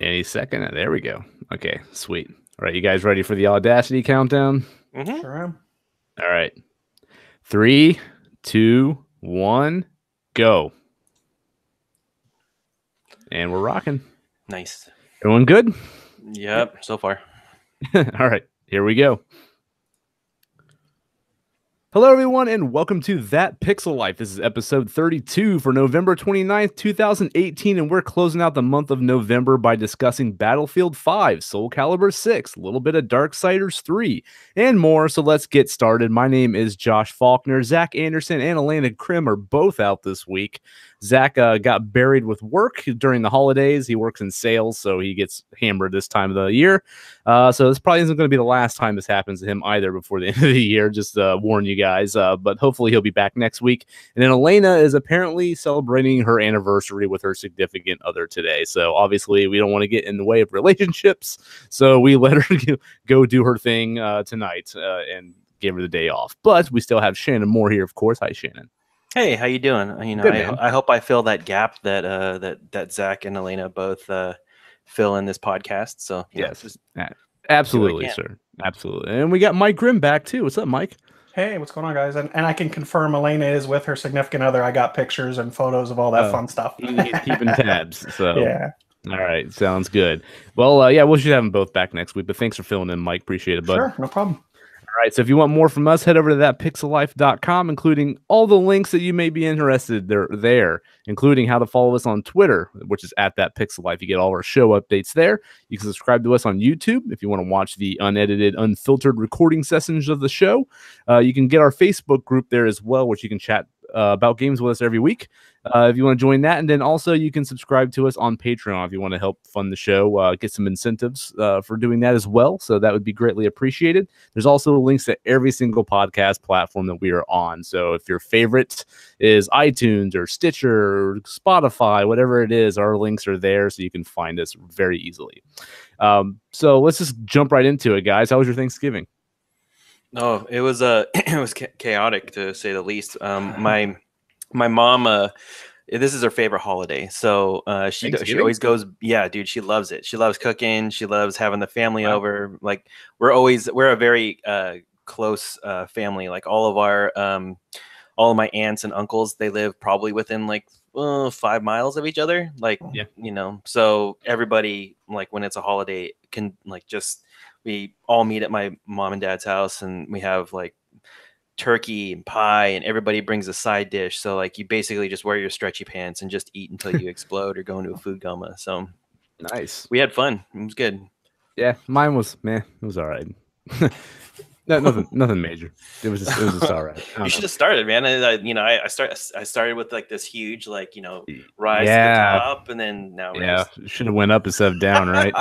Any second. There we go. Okay, sweet. All right, you guys ready for the Audacity countdown? Mm-hmm. Sure am. All right. 3, 2, 1, go. And we're rocking. Nice. Everyone good? Yep, so far. All right, here we go. Hello, everyone, and welcome to That Pixel Life. This is episode 32 for November 29th, 2018, and we're closing out the month of November by discussing Battlefield 5, Soulcalibur 6, a little bit of Darksiders 3, and more. So let's get started. My name is Josh Faulkner. Zach Anderson and Alaina Grimm are both out this week. Zach got buried with work during the holidays. He works in sales, so he gets hammered this time of the year. So this probably isn't going to be the last time this happens to him either before the end of the year. Just warn you guys. But hopefully he'll be back next week. And then Alaina is apparently celebrating her anniversary with her significant other today. So obviously we don't want to get in the way of relationships. So we let her go do her thing tonight and give her the day off. But we still have Shannon Moore here, of course. Hi, Shannon. Hey, how you doing? Good, I hope I fill that gap that Zach and Alaina both fill in this podcast. So yes, absolutely, sir, absolutely. And we got Mike Grimm back too. What's up, Mike? Hey, what's going on, guys? And I can confirm Alaina is with her significant other. I got pictures and photos of all that fun stuff. He's keeping tabs. So yeah. All right, sounds good. Well, yeah, we should have them both back next week. But thanks for filling in, Mike. Appreciate it, bud. Sure, no problem. All right, so if you want more from us, head over to thatpixellife.com, including all the links that you may be interested there, including how to follow us on Twitter, which is at thatpixellife. You get all our show updates there. You can subscribe to us on YouTube if you want to watch the unedited, unfiltered recording sessions of the show. You can get our Facebook group there as well, which you can chat about games with us every week if you want to join that. And then also you can subscribe to us on Patreon if you want to help fund the show, get some incentives for doing that as well. So that would be greatly appreciated. There's also links to every single podcast platform that we are on. So if your favorite is iTunes or Stitcher or Spotify, whatever it is, our links are there so you can find us very easily. So let's just jump right into it, guys. How was your Thanksgiving? No, it was it was chaotic to say the least. My mom, this is her favorite holiday, so she always goes. Yeah, dude, she loves it. She loves cooking. She loves having the family over. Like we're a very close family. Like all of my aunts and uncles, they live probably within like 5 miles of each other. Like so everybody, like when it's a holiday, can like just. We all meet at my mom and dad's house, and we have like turkey and pie, and everybody brings a side dish. So like you basically just wear your stretchy pants and just eat until you explode or go into a food coma. So nice. We had fun. It was good. Yeah, mine was It was all right. No, nothing major. It was just all right. You should have started, man. I started with like this huge, like, rise to the top, and then now should have went up instead of down, right?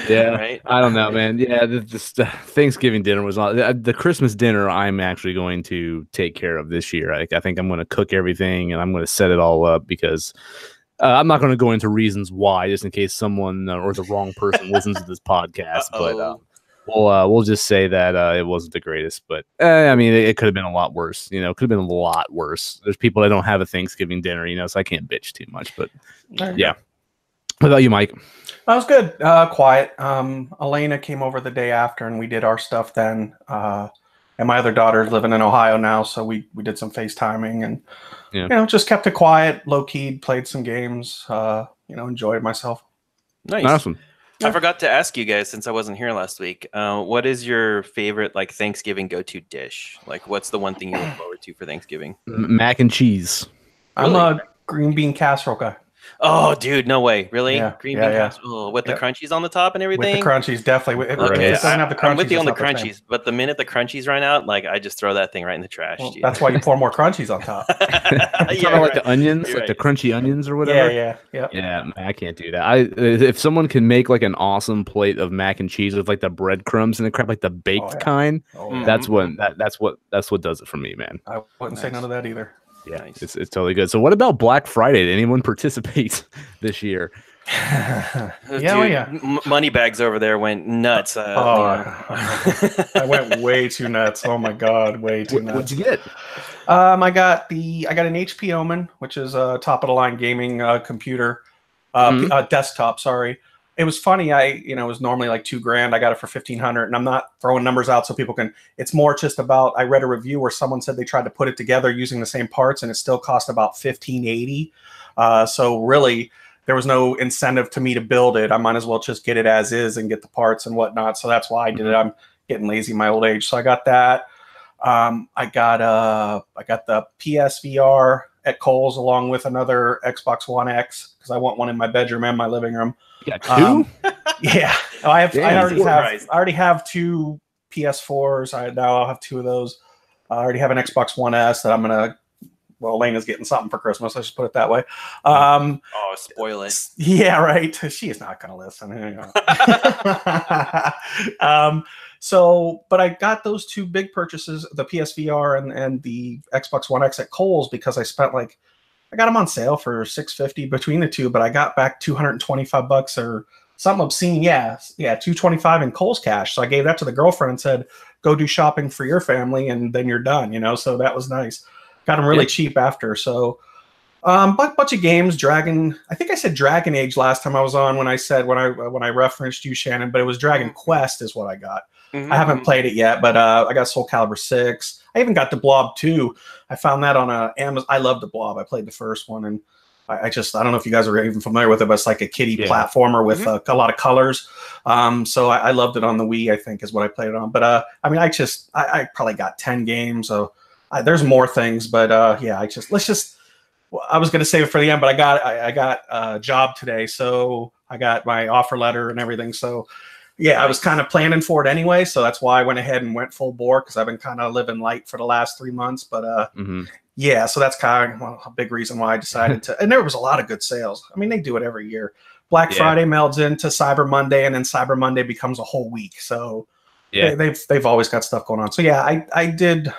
Yeah, right. I don't know, man. Yeah, just Thanksgiving dinner was on. The Christmas dinner I'm actually going to take care of this year. I think I'm going to cook everything and I'm going to set it all up because. I'm not going to go into reasons why, just in case someone or the wrong person listens to this podcast, but. We'll just say that it wasn't the greatest, but I mean, it could have been a lot worse. It could have been a lot worse. There's people that don't have a Thanksgiving dinner, so I can't bitch too much. But yeah, what about you, Mike? That was good. Quiet. Alaina came over the day after, and we did our stuff then. And my other daughter's living in Ohio now, so we did some FaceTiming and just kept it quiet, low key. Played some games. Enjoyed myself. Nice. Awesome. I forgot to ask you guys, since I wasn't here last week, what is your favorite like Thanksgiving go-to dish? Like, what's the one thing you look forward to for Thanksgiving? Mac and cheese. Really? I'm a green bean casserole guy. Oh, dude, no way. Really? Yeah, green bean casserole with the crunchies on the top and everything? With the crunchies, definitely. Okay. It doesn't have the crunchies. I'm with you on the crunchies, but the minute the crunchies run out, like I just throw that thing right in the trash. Well, that's why you pour more crunchies on top. Like the onions, like the crunchy onions or whatever. Yeah. I can't do that. If someone can make like an awesome plate of mac and cheese with like the breadcrumbs and the crap, like the baked kind, that's what does it for me, man. I wouldn't say none of that either. Yeah, nice. It's totally good. So what about Black Friday? Did anyone participate this year? Money bags over there went nuts. I went way too nuts. Oh my god, way too nuts. What'd you get? I got an HP Omen, which is a top of the line gaming computer, desktop. Sorry, it was funny. It was normally like $2,000. I got it for 1,500, and I'm not throwing numbers out so people can. It's more just about. I read a review where someone said they tried to put it together using the same parts, and it still cost about $1,580. So really, there was no incentive to me to build it. I might as well just get it as is and get the parts and whatnot. So that's why I did it. I'm getting lazy in my old age, so I got that. I got the PSVR at Kohl's along with another Xbox One X because I want one in my bedroom and my living room. Yeah, two. Yeah, I already have two PS4s. Now I'll have two of those. I already have an Xbox One S that I'm gonna. Well, Elena's getting something for Christmas. Let's just put it that way. Spoil it. Yeah, right. She is not going to listen. But I got those two big purchases, the PSVR and the Xbox One X at Kohl's because I spent I got them on sale for $650 between the two, but I got back $225 or something obscene. Yeah, $225 in Kohl's cash. So I gave that to the girlfriend and said, "Go do shopping for your family, and then you're done." So that was nice. Got them really cheap after. So bunch of games. I think I said Dragon Age last time I was on when I referenced you, Shannon, but it was Dragon Quest is what I got. I haven't played it yet, but I got Soulcalibur VI. I even got the Blob 2. I found that on Amazon. I love the Blob. I played the first one, and I don't know if you guys are even familiar with it, but it's like a kiddie platformer with a lot of colors. So I loved it on the Wii, I think is what I played it on. But I probably got 10 games. So there's more things, but I was going to save it for the end, but I got a job today, so I got my offer letter and everything. So I was kind of planning for it anyway, so that's why I went ahead and went full bore because I've been kind of living light for the last 3 months. But so that's kind of a big reason why I decided to. And there was a lot of good sales. I mean, they do it every year. Black Friday melds into Cyber Monday, and then Cyber Monday becomes a whole week. So. Yeah, they've always got stuff going on. So I did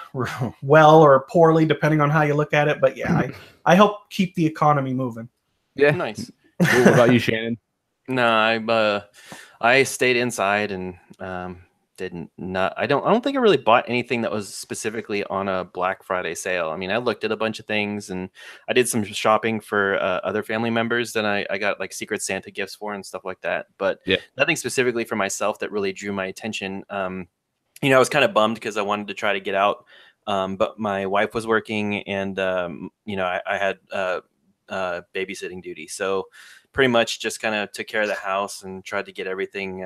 well or poorly depending on how you look at it. But I help keep the economy moving. Yeah, nice. What about you, Shannon? No, I stayed inside and I don't think I really bought anything that was specifically on a Black Friday sale. I mean, I looked at a bunch of things and I did some shopping for other family members that I got like Secret Santa gifts for and stuff like that. But nothing specifically for myself that really drew my attention. I was kind of bummed because I wanted to try to get out, but my wife was working and I had babysitting duty, so pretty much just kind of took care of the house and tried to get everything,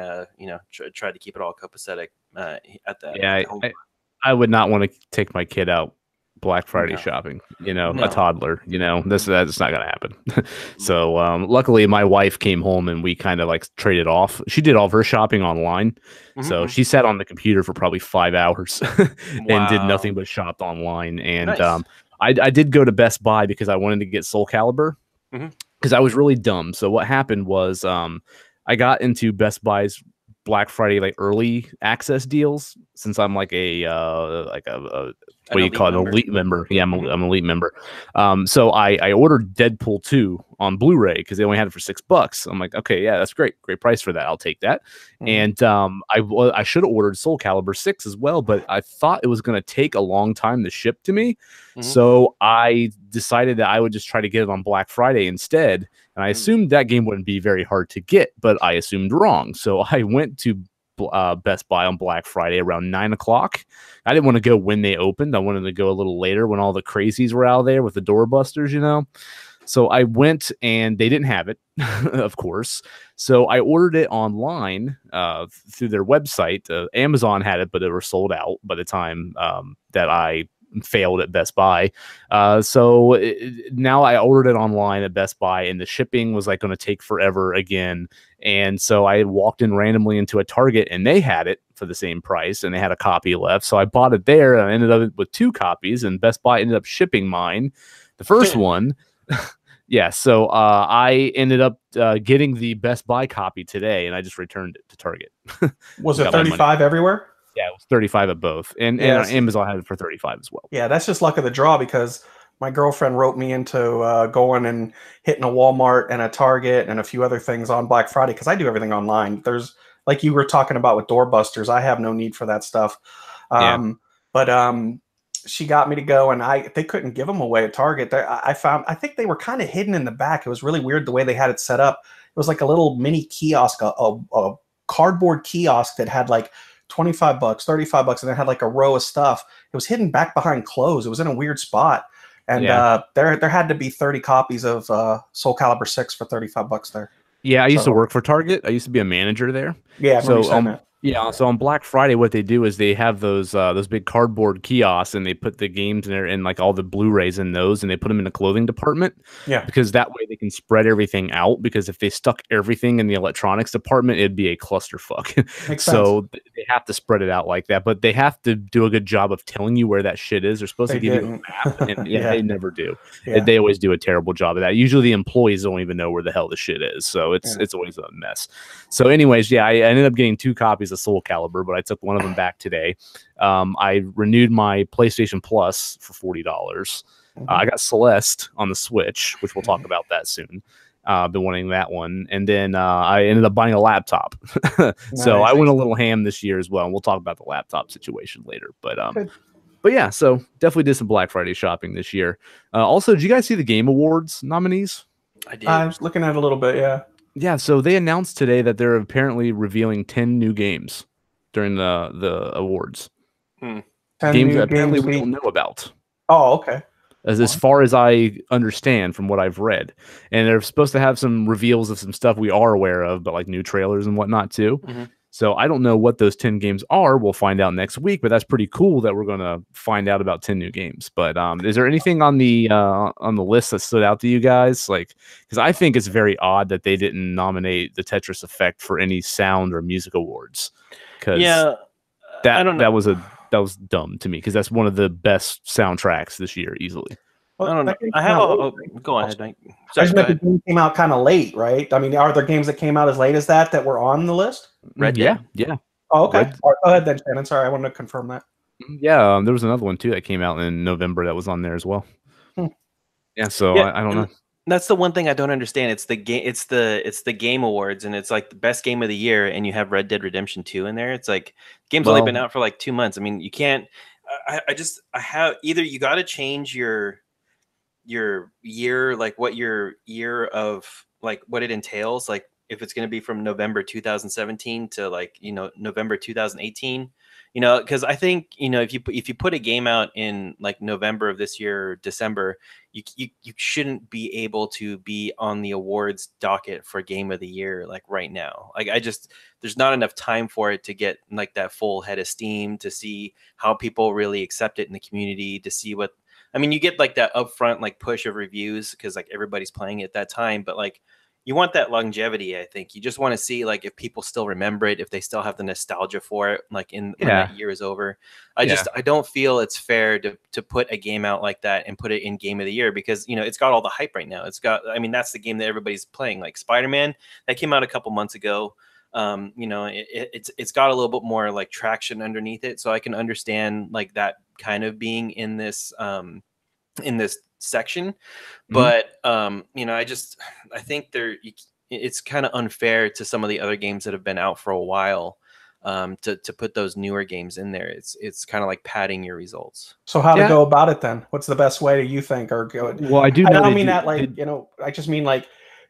tried to keep it all copacetic at that. Yeah, I would not want to take my kid out Black Friday shopping, a toddler, that's not going to happen. So luckily my wife came home and we kind of traded off. She did all of her shopping online. So she sat on the computer for probably 5 hours and did nothing but shopped online. And nice. I did go to Best Buy because I wanted to get Soulcalibur. Because I was really dumb. So what happened was I got into Best Buy's Black Friday early access deals since I'm what do you call it, an elite member. Yeah, I'm an elite member. So I ordered Deadpool 2 on Blu-ray because they only had it for $6. I'm like, okay, yeah, that's great price for that. I'll take that. And I should have ordered Soulcalibur 6 as well, but I thought it was going to take a long time to ship to me. So I decided that I would just try to get it on Black Friday instead. And I assumed that game wouldn't be very hard to get, but I assumed wrong. So I went to Best Buy on Black Friday around 9 o'clock. I didn't want to go when they opened. I wanted to go a little later when all the crazies were out there with the doorbusters, So I went and they didn't have it, of course. So I ordered it online through their website. Amazon had it, but they were sold out by the time that I failed at Best Buy. Now I ordered it online at Best Buy and the shipping was going to take forever again. And so I walked in randomly into a Target and they had it for the same price and they had a copy left. So I bought it there and I ended up with 2 copies and Best Buy ended up shipping mine. The first one. Yeah. So I ended up getting the Best Buy copy today and I just returned it to Target. Was it 35 everywhere? Yeah, it was 35 at both. And Amazon had it for 35 as well. Yeah, that's just luck of the draw because my girlfriend wrote me into going and hitting a Walmart and a Target and a few other things on Black Friday because I do everything online. There's, like you were talking about with doorbusters, I have no need for that stuff. But she got me to go and they couldn't give them away at Target. I think they were kind of hidden in the back. It was really weird the way they had it set up. was like a little mini kiosk, a cardboard kiosk that had like $25, $35, and it had like a row of stuff. It was hidden back behind clothes. It was in a weird spot. And there had to be 30 copies of Soulcalibur VI for $35 there. Yeah, I used to work for Target. I used to be a manager there. Yeah, so so on Black Friday, what they do is they have those big cardboard kiosks, and they put the games in there and like all the Blu-rays in those, and they put them in the clothing department. Yeah, because that way they can spread everything out. Because if they stuck everything in the electronics department, it'd be a clusterfuck. So they have to spread it out like that, but they have to do a good job of telling you where that shit is. They're supposed to give you a map, and they never do. They always do a terrible job of that. Usually the employees don't even know where the hell the shit is, so it's always a mess. So anyways, I ended up getting 2 copies of Soulcalibur, but I took one of them back today. I renewed my PlayStation Plus for $40. I got Celeste on the Switch, which we'll talk about that soon. I've been wanting that one. And then I ended up buying a laptop. So I went a little ham this year as well. And we'll talk about the laptop situation later. But yeah, so definitely did some Black Friday shopping this year. Also, did you guys see the Game Awards nominees? I did. I was looking at it a little bit, yeah. Yeah, so they announced today that they're apparently revealing 10 new games during the awards. Games that apparently we don't know about. Oh, okay. As far as I understand from what I've read. And they're supposed to have some reveals of some stuff we are aware of, but like new trailers and whatnot too. So I don't know what those 10 games are. We'll find out next week, but that's pretty cool that we're going to find out about 10 new games. But is there anything on the list that stood out to you guys? Like, because I think it's very odd that they didn't nominate the Tetris Effect for any sound or music awards. Because that was dumb to me, because that's one of the best soundtracks this year easily. Well, I don't know. I have go ahead. I just meant the game came out kind of late, right? I mean, are there games that came out as late as that were on the list? Red Dead. Yeah. Oh, okay. All right, go ahead then, Shannon. Sorry, I wanted to confirm that. Yeah, there was another one too that came out in November that was on there as well. Yeah, so I don't know. That's the one thing I don't understand. It's the game. It's the Game Awards, and it's like the best game of the year, and you have Red Dead Redemption 2 in there. It's like the game's only been out for like 2 months. I mean, you can't. I have either you got to change your year, like what your year of like what it entails, like if it's going to be from November 2017 to like November 2018, because I think if you put a game out in like November of this year or December, you shouldn't be able to be on the awards docket for Game of the Year like right now. Like there's not enough time for it to get like that full head of steam, to see how people really accept it in the community, to see what you get like that upfront like push of reviews because like everybody's playing it at that time, but like you want that longevity. I think you just want to see like if people still remember it, if they still have the nostalgia for it, like when that year is over. I don't feel it's fair to put a game out like that and put it in Game of the Year, because it's got all the hype right now. It's got, that's the game that everybody's playing. Like Spider-Man, that came out a couple months ago. It's got a little bit more like traction underneath it, so I can understand like that kind of being in this section. But I think it's kind of unfair to some of the other games that have been out for a while to put those newer games in there. It's kind of like padding your results. So how to go about it then? What's the best way, do you think? Or go? Well, I don't mean that like I just mean like,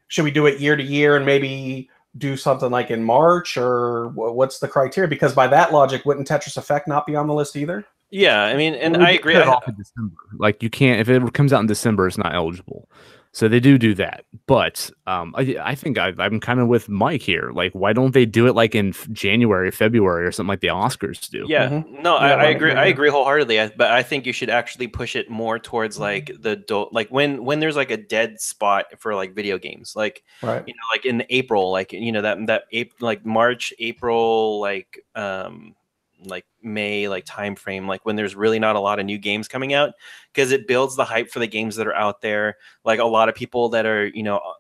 should we do it year to year and maybe do something like in March, or what's the criteria? Because by that logic, wouldn't Tetris Effect not be on the list either? Yeah, and I agree. Off in December. Like you can't, if it comes out in December, it's not eligible. So they do that. But I think I'm kind of with Mike here. Like, why don't they do it like in January, February, or something like the Oscars do? Yeah, no, I agree. I agree wholeheartedly. But I think you should actually push it more towards like like when there's like a dead spot for like video games, like like in April, like that like March, April, like May, like time frame, like when there's really not a lot of new games coming out, because it builds the hype for the games that are out there. Like a lot of people that are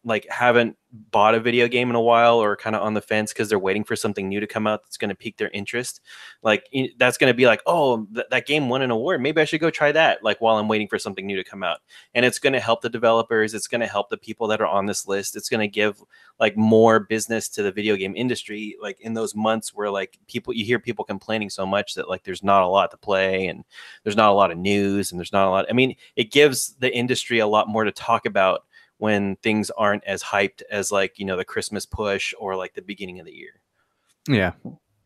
like haven't bought a video game in a while, or kind of on the fence because they're waiting for something new to come out that's going to pique their interest. Like that's going to be like, oh, that game won an award, maybe I should go try that, like while I'm waiting for something new to come out. And it's going to help the developers, it's going to help the people that are on this list, it's going to give like more business to the video game industry, like in those months where like you hear people complaining so much that like there's not a lot to play, and there's not a lot of news, and there's not a lot. I mean, it gives the industry a lot more to talk about when things aren't as hyped as like, you know, the Christmas push or like the beginning of the year. Yeah.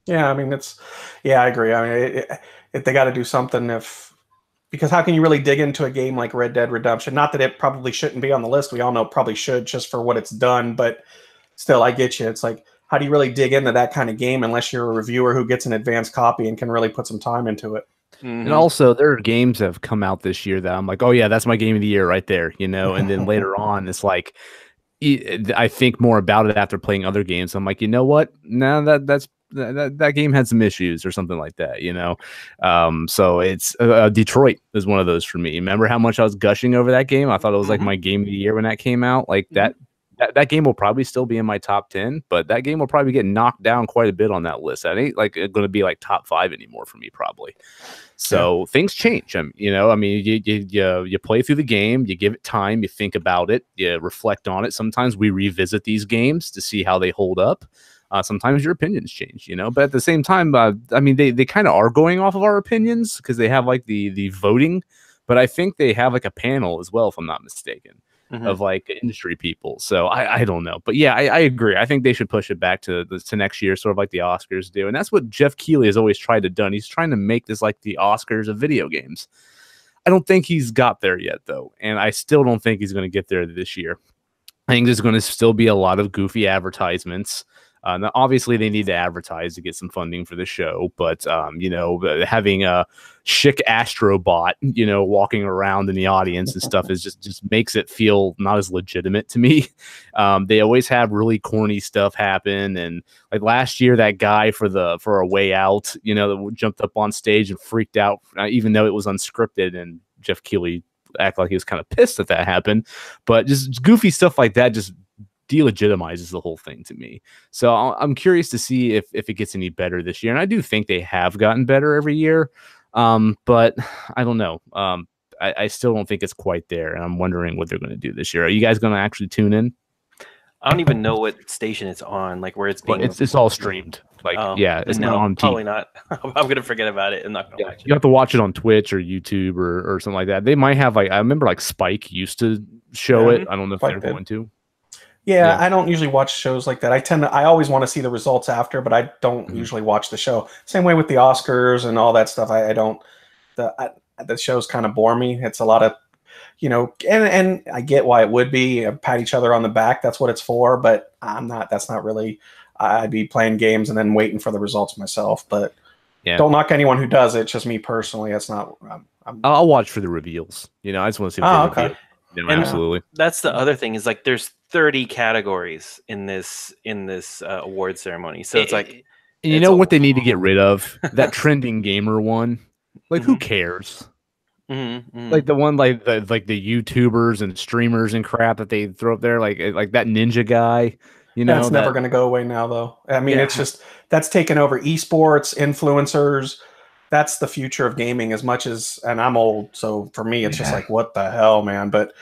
Yeah, I mean, I agree. I mean, they got to do something because how can you really dig into a game like Red Dead Redemption? Not that it probably shouldn't be on the list. We all know it probably should just for what it's done, but still, I get you. It's like, how do you really dig into that kind of game unless you're a reviewer who gets an advanced copy and can really put some time into it? And also, there are games that have come out this year that I'm like, oh yeah, that's my game of the year right there, you know. And then later on, it's like, I think more about it after playing other games. I'm like, you know what? No, that game had some issues or something like that, you know. So it's Detroit is one of those for me. Remember how much I was gushing over that game? I thought it was like my game of the year when that came out. Like that game will probably still be in my top 10, but that game will probably get knocked down quite a bit on that list. That ain't like going to be like top 5 anymore for me, probably. So things change. You know, I mean, you play through the game, you give it time, you think about it, you reflect on it. Sometimes we revisit these games to see how they hold up. Sometimes your opinions change, you know, but at the same time, I mean, they kind of are going off of our opinions because they have like the voting, but I think they have like a panel as well, if I'm not mistaken. Of like industry people. So I don't know. But yeah, I agree. I think they should push it back to next year, sort of like the Oscars do. And that's what Jeff Keighley has always tried to do. He's trying to make this like the Oscars of video games. I don't think he's got there yet, though. And I still don't think he's going to get there this year. I think there's going to still be a lot of goofy advertisements. Now, obviously, they need to advertise to get some funding for the show, but you know, having a chic astrobot, you know, walking around in the audience and stuff is just makes it feel not as legitimate to me. They always have really corny stuff happen, and like last year, that guy for A Way Out, you know, that jumped up on stage and freaked out, even though it was unscripted, and Jeff Keighley acted like he was kind of pissed that happened. But just goofy stuff like that just delegitimizes the whole thing to me. So I'm curious to see if it gets any better this year. And I do think they have gotten better every year. But I don't know. I still don't think it's quite there. And I'm wondering what they're going to do this year. Are you guys going to actually tune in? I don't even know what station it's on, like where it's being. Well, it's all streamed. Like, yeah, it's not on TV. Probably not. I'm gonna forget about it. I'm not gonna watch it. You have to watch it on Twitch or YouTube or something like that. They might have like, I remember like Spike used to show it. I don't know if they're going to. Yeah, I don't usually watch shows like that. I always want to see the results after, but I don't usually watch the show. Same way with the Oscars and all that stuff. I don't. The shows kind of bore me. It's a lot of, you know, and I get why it would be pat each other on the back. That's what it's for. But I'm not. That's not really. I'd be playing games and then waiting for the results myself. But don't knock anyone who does it. It's just me personally. That's not. I'll watch for the reveals. You know, I just want to see. Okay. No, absolutely. That's the other thing is like there's 30 categories in this award ceremony. So it's like, and you know what they need to get rid of? That trending gamer one. Like, who cares? Like the one like the YouTubers and streamers and crap that they throw up there, like that ninja guy. You know, that's never going to go away now, though. I mean, it's just that's taken over esports, influencers. That's the future of gaming. As much as, and I'm old, so for me, it's just like, what the hell, man? But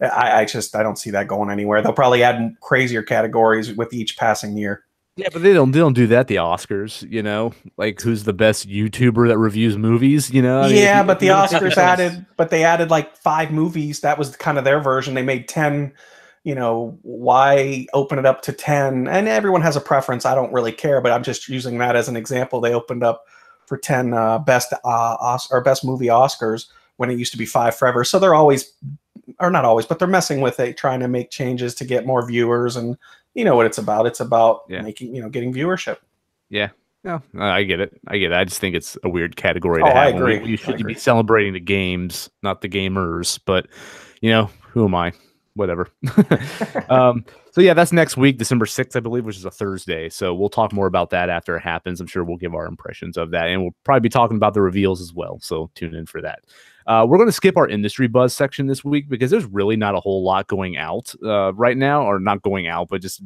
I don't see that going anywhere. They'll probably add crazier categories with each passing year. Yeah, but they don't do that. The Oscars, you know, like who's the best YouTuber that reviews movies, you know? Yeah, but the Oscars added like 5 movies. That was kind of their version. They made 10. You know, why open it up to 10? And everyone has a preference. I don't really care, but I'm just using that as an example. They opened up for 10 best movie Oscars when it used to be 5 forever. So they're always, or not always, but they're messing with it, trying to make changes to get more viewers. And you know what it's about. It's about making, getting viewership. Yeah. No, I get it. I just think it's a weird category to have. I agree. You should be celebrating the games, not the gamers. But, you know, who am I? Whatever. So yeah, that's next week, December 6th, I believe, which is a Thursday. So we'll talk more about that after it happens. I'm sure we'll give our impressions of that, and we'll probably be talking about the reveals as well. So tune in for that. We're going to skip our industry buzz section this week because there's really not a whole lot going out right now, or not going out, but just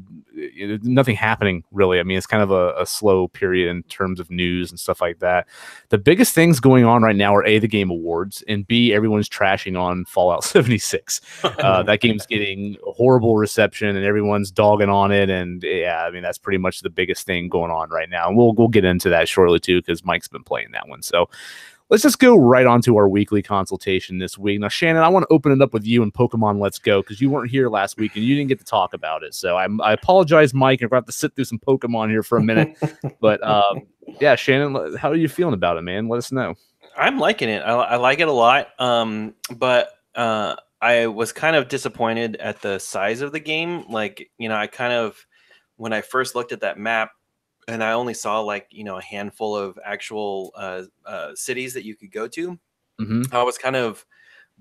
nothing happening really. I mean, it's kind of a slow period in terms of news and stuff like that. The biggest things going on right now are A, the Game Awards, and B, everyone's trashing on Fallout 76. That game's getting horrible reception and everyone's dogging on it. And yeah, I mean, that's pretty much the biggest thing going on right now. And we'll get into that shortly too, because Mike's been playing that one. So let's just go right on to our weekly consultation this week. Now, Shannon, I want to open it up with you and Pokemon Let's Go because you weren't here last week and you didn't get to talk about it. So I apologize, Mike. I'm going to have to sit through some Pokemon here for a minute. But yeah, Shannon, how are you feeling about it, man? Let us know. I'm liking it. I like it a lot. But I was kind of disappointed at the size of the game. Like, I kind of, when I first looked at that map, and I only saw like, a handful of actual cities that you could go to. I was kind of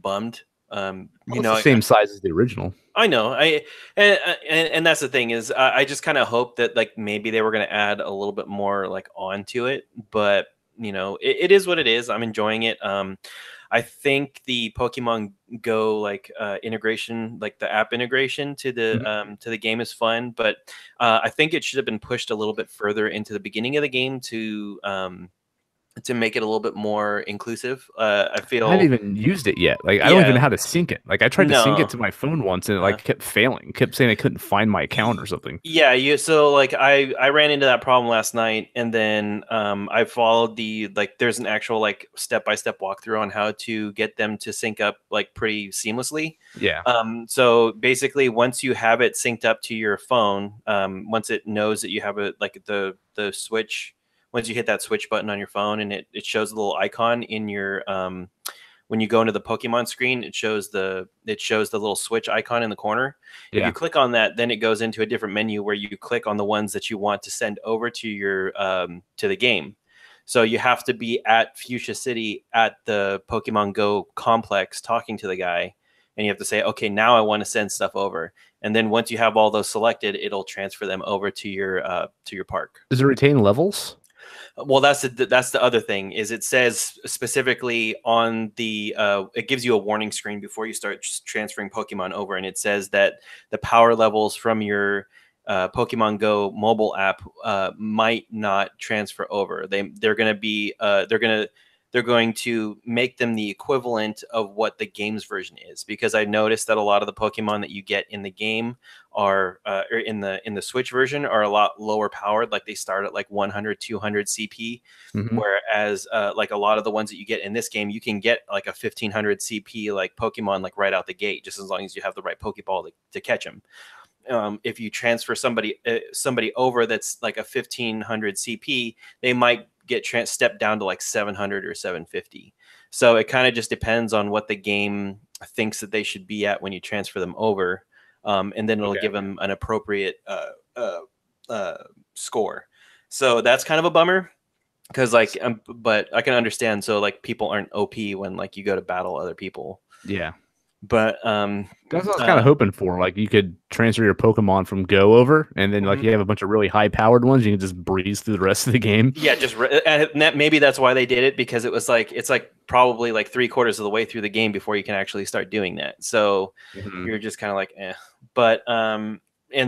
bummed. It's the same size as the original. I know. And that's the thing is I just kind of hope that like maybe they were going to add a little bit more like onto it, but it is what it is. I'm enjoying it. I think the Pokemon Go like integration, like the app integration to the game is fun, but I think it should have been pushed a little bit further into the beginning of the game to make it a little bit more inclusive. I feel I haven't even used it yet. Like I don't even know how to sync it. Like I tried to sync it to my phone once and it like kept failing. Kept saying I couldn't find my account or something. Yeah, so like I ran into that problem last night, and then I followed there's an actual like step-by-step walkthrough on how to get them to sync up like pretty seamlessly. Yeah. So basically once you have it synced up to your phone, once it knows that you have it like the switch. Once you hit that switch button on your phone and it shows a little icon in your when you go into the Pokemon screen, it shows the little switch icon in the corner. Yeah. If you click on that, then it goes into a different menu where you click on the ones that you want to send over to your to the game. So you have to be at Fuchsia City at the Pokemon Go complex talking to the guy, and you have to say, okay, now I want to send stuff over. And then once you have all those selected, it'll transfer them over to your park. Does it retain levels? Well, that's the other thing is it says specifically on the it gives you a warning screen before you start transferring Pokemon over, and it says that the power levels from your Pokemon Go mobile app might not transfer over. They're going to make them the equivalent of what the game's version is, because I noticed that a lot of the Pokemon that you get in the game are or in the Switch version are a lot lower powered. Like they start at like 100, 200 CP, whereas like a lot of the ones that you get in this game, you can get like a 1500 CP like Pokemon like right out the gate, just as long as you have the right Pokeball to catch them. If you transfer somebody over that's like a 1500 CP, they might get stepped down to like 700 or 750. So it kind of just depends on what the game thinks that they should be at when you transfer them over, and then it'll give them an appropriate score. So that's kind of a bummer, because like but I can understand. So like people aren't OP when like you go to battle other people. Yeah. But that's what I was kind of hoping for. Like you could transfer your Pokemon from Go over, and then like you have a bunch of really high powered ones. You can just breeze through the rest of the game. Yeah, maybe that's why they did it, because it's like probably like 3/4 of the way through the game before you can actually start doing that. So you're just kind of like, eh. But and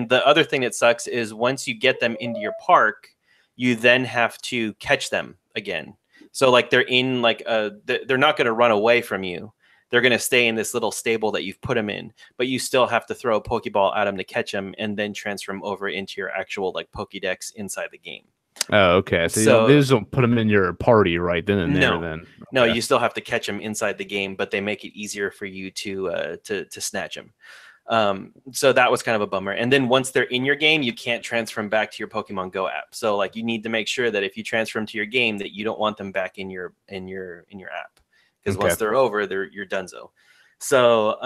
the other thing that sucks is once you get them into your park, you then have to catch them again. So like they're in like they're not going to run away from you. They're going to stay in this little stable that you've put them in, but you still have to throw a Pokeball at them to catch them and then transfer them over into your actual like Pokédex inside the game. Oh, okay. So they just don't put them in your party right then and there. Then no, you still have to catch them inside the game, but they make it easier for you to snatch them. So that was kind of a bummer. And then once they're in your game, you can't transfer them back to your Pokemon Go app. So like you need to make sure that if you transfer them to your game, that you don't want them back in your app. Because once they're over, you're donezo. So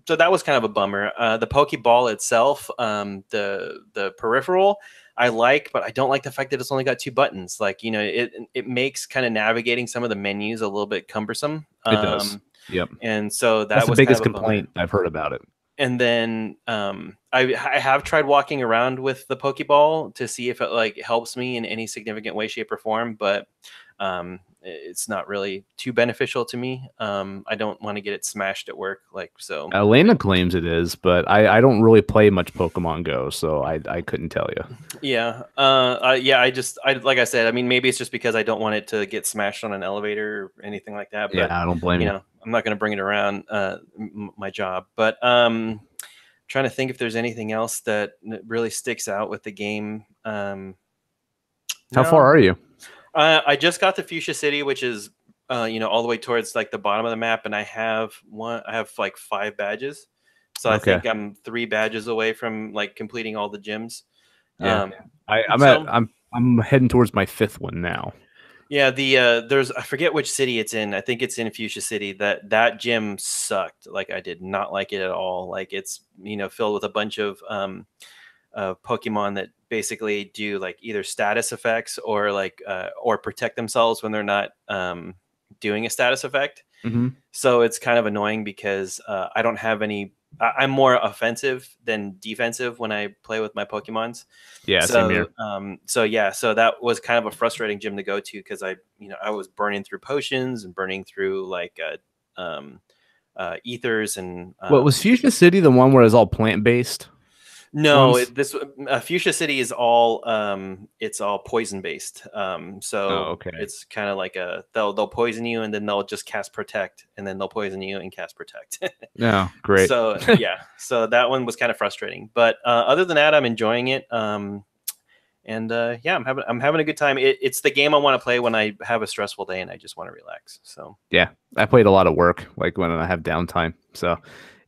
so that was kind of a bummer. The Pokeball itself, the peripheral, I like, but I don't like the fact that it's only got 2 buttons. Like, it makes kind of navigating some of the menus a little bit cumbersome. It does. Yep. And so that's was the biggest kind of complaint I've heard about it. And then I have tried walking around with the Pokeball to see if it like helps me in any significant way, shape, or form, but it's not really too beneficial to me. I don't want to get it smashed at work, like so. Alaina claims it is, but I don't really play much Pokemon Go, so I couldn't tell you. Yeah, I like I said, I mean, maybe it's just because I don't want it to get smashed on an elevator or anything like that. But, yeah, I don't blame you. I'm not going to bring it around my job, but trying to think if there's anything else that really sticks out with the game. How far are you? I just got to Fuchsia City, which is all the way towards like the bottom of the map, and I have like 5 badges. So I think I'm 3 badges away from like completing all the gyms. Yeah. I'm heading towards my 5th one now. Yeah, I forget which city it's in. I think it's in Fuchsia City. That gym sucked. Like I did not like it at all. Like it's filled with a bunch of Pokemon that basically do like either status effects or like or protect themselves when they're not doing a status effect. Mm-hmm. So it's kind of annoying because I don't have any. I'm more offensive than defensive when I play with my Pokemons. Yeah, so, same here. So that was kind of a frustrating gym to go to because I was burning through potions and burning through like ethers and. What was Fuchsia City the one where it's all plant based? No, this Fuchsia City is all it's all poison based. It's kind of like they'll poison you and then they'll just cast protect and then they'll poison you and cast protect. Yeah, great. So so that one was kind of frustrating, but other than that, I'm enjoying it. I'm having a good time. It's the game I want to play when I have a stressful day and I just want to relax. So yeah, I played a lot of work like when I have downtime. So.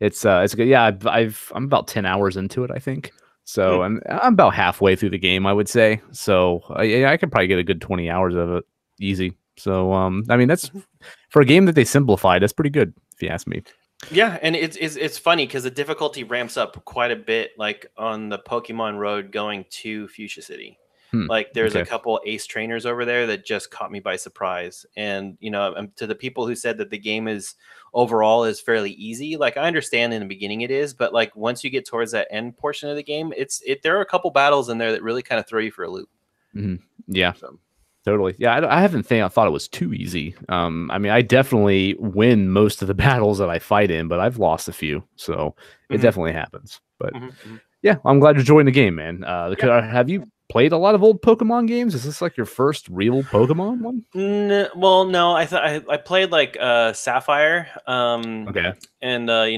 It's good. Yeah, I'm about 10 hours into it, I think. So I'm about halfway through the game, I would say. So I could probably get a good 20 hours of it easy. So I mean, that's for a game that they simplified. That's pretty good, if you ask me. Yeah, and it's funny because the difficulty ramps up quite a bit, like on the Pokemon Road going to Fuchsia City. Like there's a couple ace trainers over there that just caught me by surprise. And to the people who said that the game is overall is fairly easy, like I understand in the beginning it is, but like once you get towards that end portion of the game, there are a couple battles in there that really kind of throw you for a loop. Mm-hmm. Yeah, totally. Yeah, I haven't thought it was too easy. I mean, I definitely win most of the battles that I fight in, but I've lost a few, so it definitely happens. But yeah, I'm glad you're enjoying the game, man. Have you played a lot of old Pokemon games? Is this like your first real Pokemon one? Well, no. I played like Sapphire. And I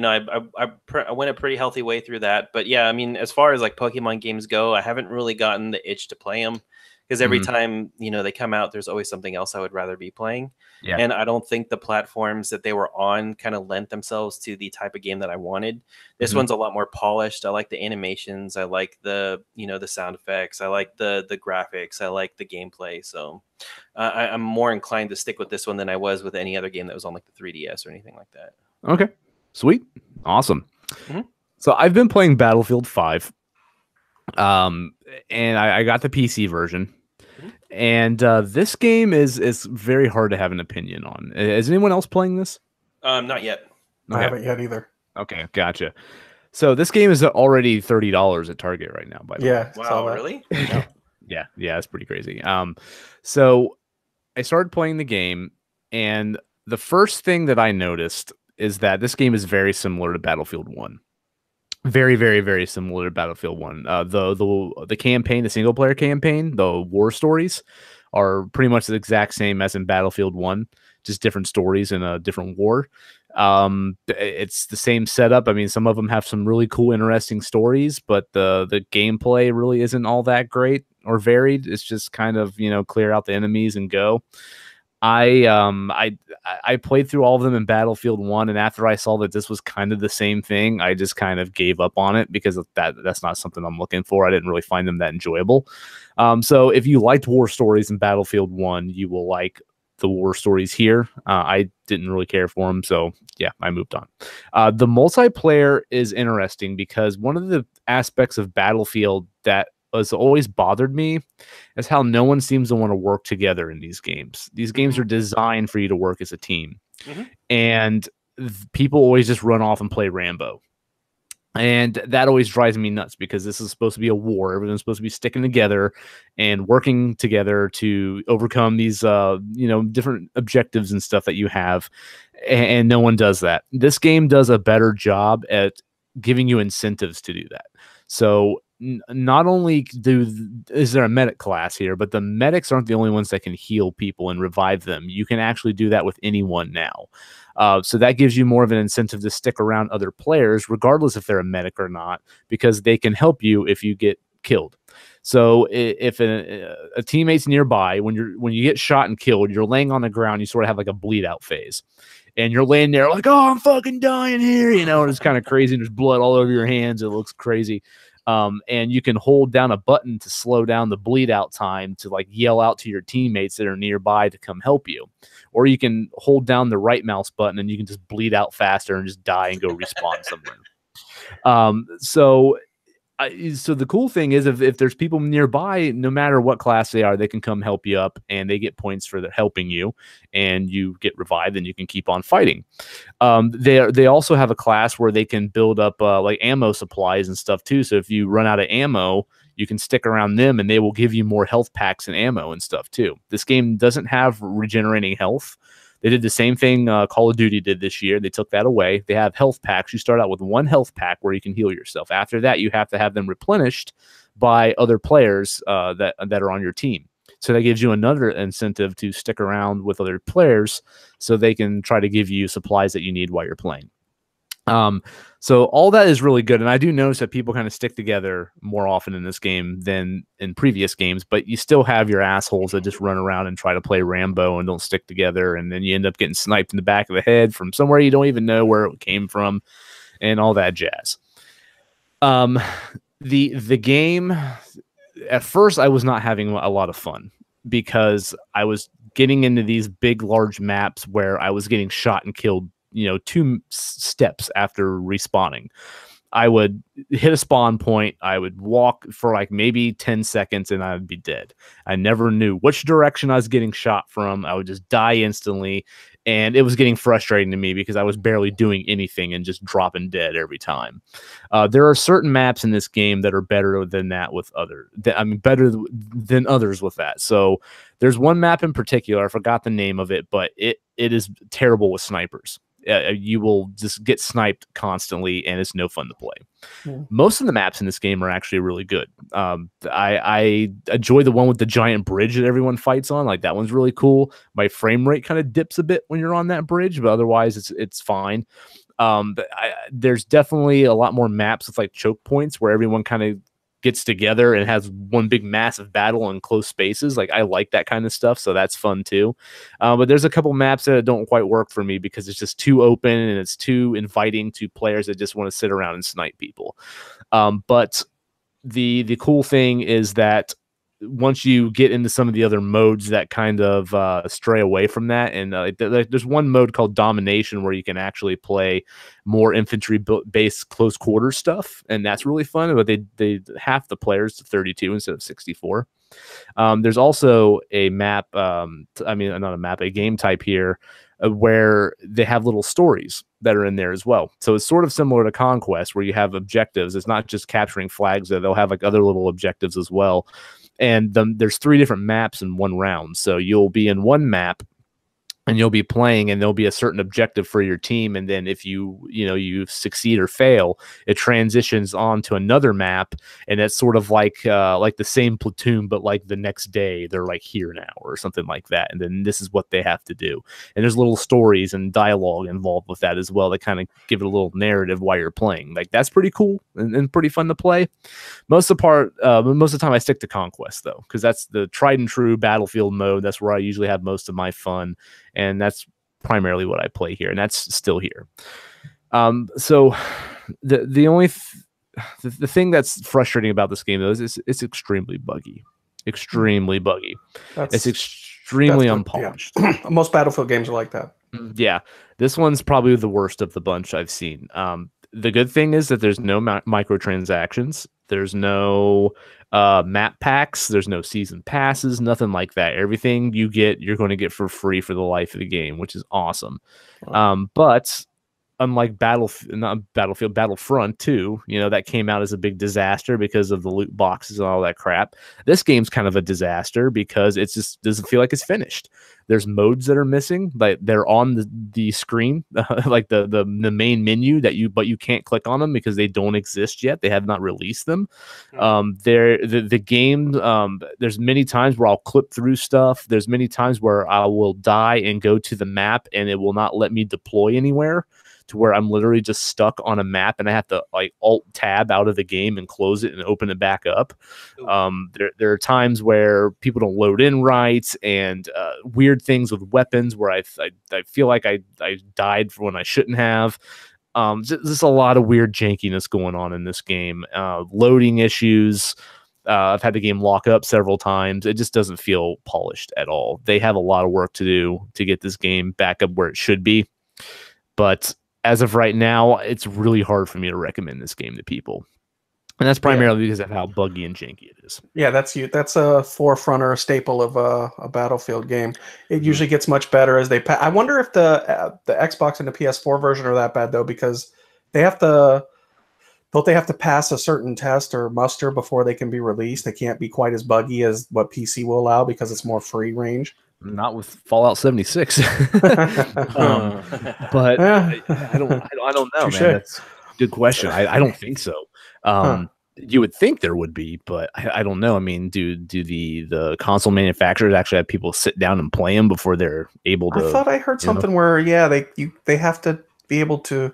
went a pretty healthy way through that. But yeah, I mean, as far as like Pokemon games go, I haven't really gotten the itch to play them because every time they come out, there's always something else I would rather be playing. Yeah. And I don't think the platforms that they were on kind of lent themselves to the type of game that I wanted. This one's a lot more polished. I like the animations. I like the the sound effects. I like the graphics. I like the gameplay. So I'm more inclined to stick with this one than I was with any other game that was on like the 3DS or anything like that. Okay, sweet, awesome. So I've been playing Battlefield 5, and I got the PC version. And this game is very hard to have an opinion on. Is anyone else playing this? Not yet. I haven't yet either. Okay, gotcha. So this game is already $30 at Target right now. By the way. Wow, really? Yeah, it's pretty crazy. So I started playing the game, and the first thing that I noticed is that this game is very similar to Battlefield 1. Very, very, very similar to Battlefield 1. The campaign, the single player campaign, the war stories are pretty much the exact same as in Battlefield 1, just different stories in a different war. It's the same setup. I mean, some of them have some really cool, interesting stories, but the gameplay really isn't all that great or varied. It's just kind of, clear out the enemies and go. I played through all of them in Battlefield 1, and after I saw that this was kind of the same thing, I just kind of gave up on it because that's not something I'm looking for. I didn't really find them that enjoyable. So if you liked war stories in Battlefield 1, you will like the war stories here. I didn't really care for them, so yeah, I moved on. The multiplayer is interesting because one of the aspects of Battlefield that has always bothered me is how no one seems to want to work together in these games. These games are designed for you to work as a team, and people always just run off and play Rambo. And that always drives me nuts because this is supposed to be a war. Everyone's supposed to be sticking together and working together to overcome these, different objectives and stuff that you have. And no one does that. This game does a better job at giving you incentives to do that. So not only is there a medic class here, but the medics aren't the only ones that can heal people and revive them. You can actually do that with anyone now. So that gives you more of an incentive to stick around other players, regardless if they're a medic or not, because they can help you if you get killed. So if a teammate's nearby, when you get shot and killed, you're laying on the ground. You sort of have like a bleed out phase, and you're laying there like, oh, I'm fucking dying here, and it's kind of crazy. And there's blood all over your hands. It looks crazy. And you can hold down a button to slow down the bleed out time to like yell out to your teammates that are nearby to come help you. Or you can hold down the right mouse button and you can just bleed out faster and just die and go respawn somewhere. So the cool thing is if there's people nearby, no matter what class they are, they can come help you up and they get points for helping you, and you get revived and you can keep on fighting. They also have a class where they can build up like ammo supplies and stuff too. So if you run out of ammo, you can stick around them and they will give you more health packs and ammo and stuff too. This game doesn't have regenerating health. They did the same thing Call of Duty did this year. They took that away. They have health packs. You start out with one health pack where you can heal yourself. After that, you have to have them replenished by other players that are on your team. So that gives you another incentive to stick around with other players so they can try to give you supplies that you need while you're playing. So all that is really good. And I do notice that people kind of stick together more often in this game than in previous games, but you still have your assholes that just run around and try to play Rambo and don't stick together. And then you end up getting sniped in the back of the head from somewhere you don't even know where it came from and all that jazz. The game, at first I was not having a lot of fun because I was getting into these big, large maps where I was getting shot and killed 2 steps after respawning. I would hit a spawn point. I would walk for like maybe 10 seconds and I would be dead. I never knew which direction I was getting shot from. I would just die instantly. And it was getting frustrating to me because I was barely doing anything and just dropping dead every time. There are certain maps in this game that are better than that with better than others with that. So there's one map in particular, I forgot the name of it, but it is terrible with snipers. You will just get sniped constantly, and it's no fun to play. Yeah. Most of the maps in this game are actually really good. I enjoy the one with the giant bridge that everyone fights on. Like that one's really cool. My frame rate kind of dips a bit when you're on that bridge, but otherwise it's fine. But there's definitely a lot more maps with like choke points where everyone kind of gets together and has one big massive battle in close spaces. Like I like that kind of stuff, so that's fun too. But there's a couple maps that don't quite work for me because it's just too open and it's too inviting to players that just want to sit around and snipe people. But the cool thing is that once you get into some of the other modes that kind of stray away from that, and there's one mode called Domination where you can actually play more infantry-based close quarter stuff, and that's really fun. But they half the players to 32 instead of 64. There's also a map, a game type here where they have little stories that are in there as well. So it's sort of similar to Conquest where you have objectives. It's not just capturing flags, they'll have like other little objectives as well. And there's 3 different maps in one round. So you'll be in one map and you'll be playing and there'll be a certain objective for your team. And then if you succeed or fail, it transitions on to another map. And it's sort of like the same platoon, but like the next day they're like here now or something like that. And then this is what they have to do. And there's little stories and dialogue involved with that as well. That kind of give it a little narrative while you're playing. Like that's pretty cool and pretty fun to play. Most of the time I stick to Conquest though, because that's the tried and true Battlefield mode. That's where I usually have most of my fun. And that's primarily what I play here, and that's still here. So the only the thing that's frustrating about this game though is it's extremely buggy, extremely buggy. It's extremely unpolished. Yeah. Most Battlefield games are like that. Yeah, this one's probably the worst of the bunch I've seen. The good thing is that there's no microtransactions. There's no map packs. There's no season passes, nothing like that. Everything you get, you're going to get for free for the life of the game, which is awesome. Wow. But unlike Battlefront 2, that came out as a big disaster because of the loot boxes and all that crap. This game's kind of a disaster because it just doesn't feel like it's finished. There's modes that are missing, like they're on the screen, like the main menu but you can't click on them because they don't exist yet. They have not released them. The game, there's many times where I'll clip through stuff. There's many times where I will die and go to the map and it will not let me deploy anywhere. to where I'm literally just stuck on a map and I have to like alt tab out of the game and close it and open it back up. There are times where people don't load in right, and weird things with weapons where I feel like I died for when I shouldn't have. Just a lot of weird jankiness going on in this game. Loading issues. I've had the game lock up several times. It just doesn't feel polished at all. They have a lot of work to do to get this game back up where it should be. But as of right now, it's really hard for me to recommend this game to people. And that's primarily because of how buggy and janky it is. Yeah, that's a forefront or a staple of a Battlefield game. It usually gets much better as they I wonder if the Xbox and the PS4 version are that bad, though, because they have to... Don't they have to pass a certain test or muster before they can be released? They can't be quite as buggy as what PC will allow because it's more free range. Not with Fallout 76. But I don't know, man. That's a good question. I don't think so. You would think there would be, but I don't know. I mean, do the console manufacturers actually have people sit down and play them before they're able to? I thought I heard something where they have to be able to.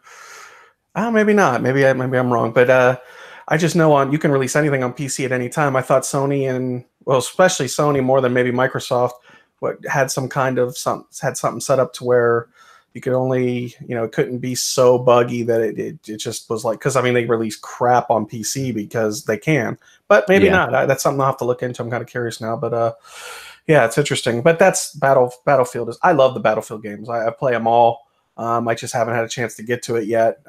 Maybe not. Maybe I'm wrong. But I just know you can release anything on PC at any time. I thought Sony especially Sony more than maybe Microsoft, had something set up to where you could only, it couldn't be so buggy that it just was like, because I mean they release crap on PC because they can, but maybe not. That's something I'll have to look into. I'm kind of curious now, but yeah, it's interesting. But that's Battlefield. I love the Battlefield games. I play them all. I just haven't had a chance to get to it yet.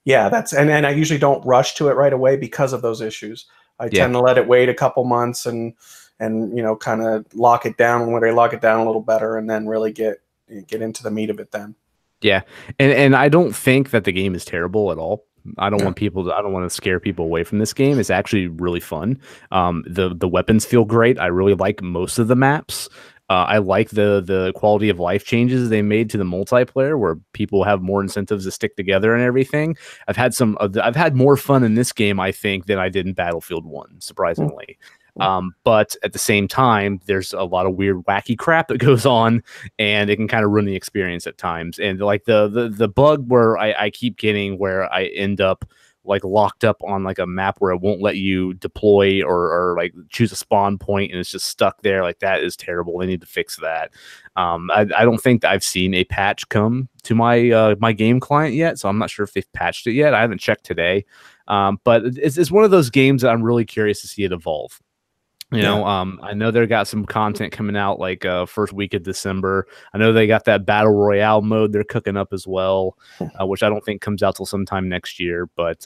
Yeah, that's and I usually don't rush to it right away because of those issues. I tend to let it wait a couple months and kind of lock it down when I lock it down a little better, and then really get into the meat of it then. Yeah, and I don't think that the game is terrible at all. I don't want to scare people away from this game. It's actually really fun. The weapons feel great. I really like most of the maps. I like the quality of life changes they made to the multiplayer, where people have more incentives to stick together and everything. I've had more fun in this game, I think, than I did in Battlefield 1, surprisingly. But at the same time, there's a lot of weird, wacky crap that goes on, and it can kind of ruin the experience at times. And like the bug where I keep getting, where I end up like locked up on like a map where it won't let you deploy or like choose a spawn point, and it's just stuck there. Like, that is terrible. They need to fix that. I don't think that I've seen a patch come to my my game client yet, so I'm not sure if they've patched it yet. I haven't checked today, but it's one of those games that I'm really curious to see it evolve. I know they got some content coming out like first week of December. I know they got that battle royale mode they're cooking up as well, which I don't think comes out till sometime next year. But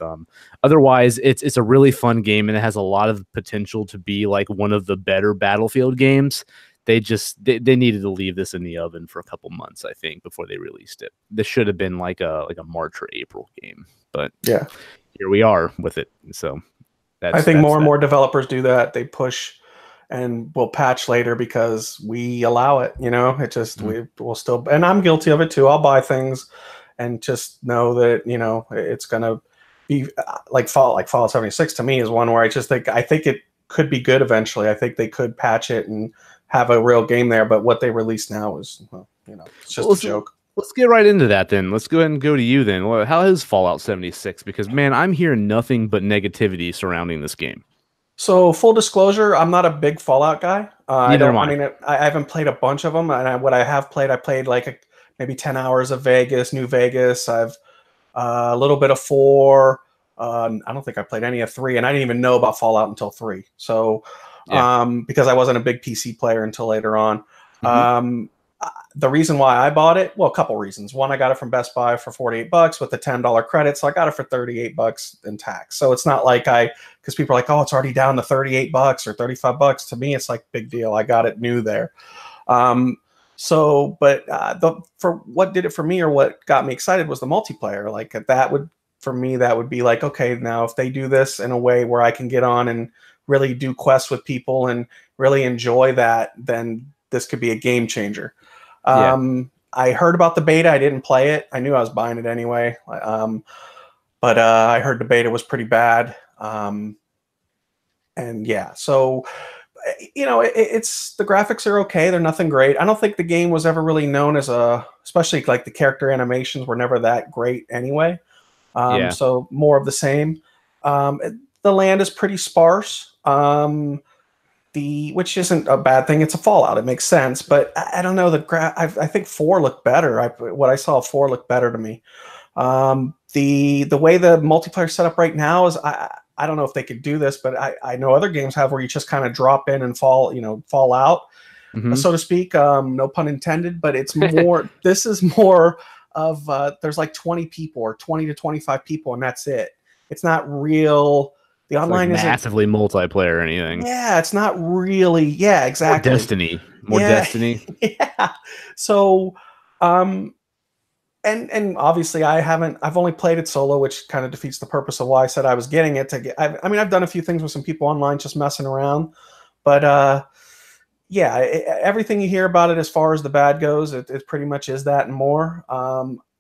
otherwise, it's a really fun game, and it has a lot of potential to be like one of the better Battlefield games. They needed to leave this in the oven for a couple months, I think, before they released it. This should have been like a March or April game, but here we are with it. So. I think more and more developers do that. They push and will patch later because we allow it. It just we'll still, and I'm guilty of it too. I'll buy things and just know that it's gonna be like Fallout 76 to me is one where I think it could be good eventually. I think they could patch it and have a real game there. But what they release now is it's just a joke. Let's get right into that then. Let's go ahead and go to you then. How is Fallout 76? Because, man, I'm hearing nothing but negativity surrounding this game. So, full disclosure, I'm not a big Fallout guy. Neither am I. I mean, I haven't played a bunch of them. And what I have played, I played like maybe 10 hours of New Vegas. I've a little bit of 4. I don't think I played any of 3. And I didn't even know about Fallout until 3. So, because I wasn't a big PC player until later on. The reason why I bought it, well, a couple reasons. One, I got it from Best Buy for $48 with a $10 credit, so I got it for $38 in tax. So it's not like because people are like, oh, it's already down to $38 or $35. To me, it's like big deal. I got it new there. For what did it for me, or what got me excited, was the multiplayer. Like that would be like, okay, now if they do this in a way where I can get on and really do quests with people and really enjoy that, then this could be a game changer. I heard about the beta. I didn't play it. I knew I was buying it anyway. But I heard the beta was pretty bad. So you know, it's the graphics are okay. They're nothing great. I don't think the game was ever really known as especially like the character animations were never that great anyway. So more of the same. The land is pretty sparse. Which isn't a bad thing. It's a Fallout. It makes sense, but I don't know. I think 4 looked better. What I saw of 4 looked better to me. The way the multiplayer set up right now is I don't know if they could do this, but I know other games have where you just kind of drop in and fall out, so to speak. No pun intended, but it's more. This is more of there's like 20 people or 20 to 25 people, and that's it. It's not real. The online like isn't massively multiplayer or anything. Yeah, it's not really. Yeah, exactly. More Destiny. Yeah. So, and obviously I've only played it solo, which kind of defeats the purpose of why I said I was getting it. I mean, I've done a few things with some people online, just messing around, but yeah, everything you hear about it as far as the bad goes, it pretty much is that and more.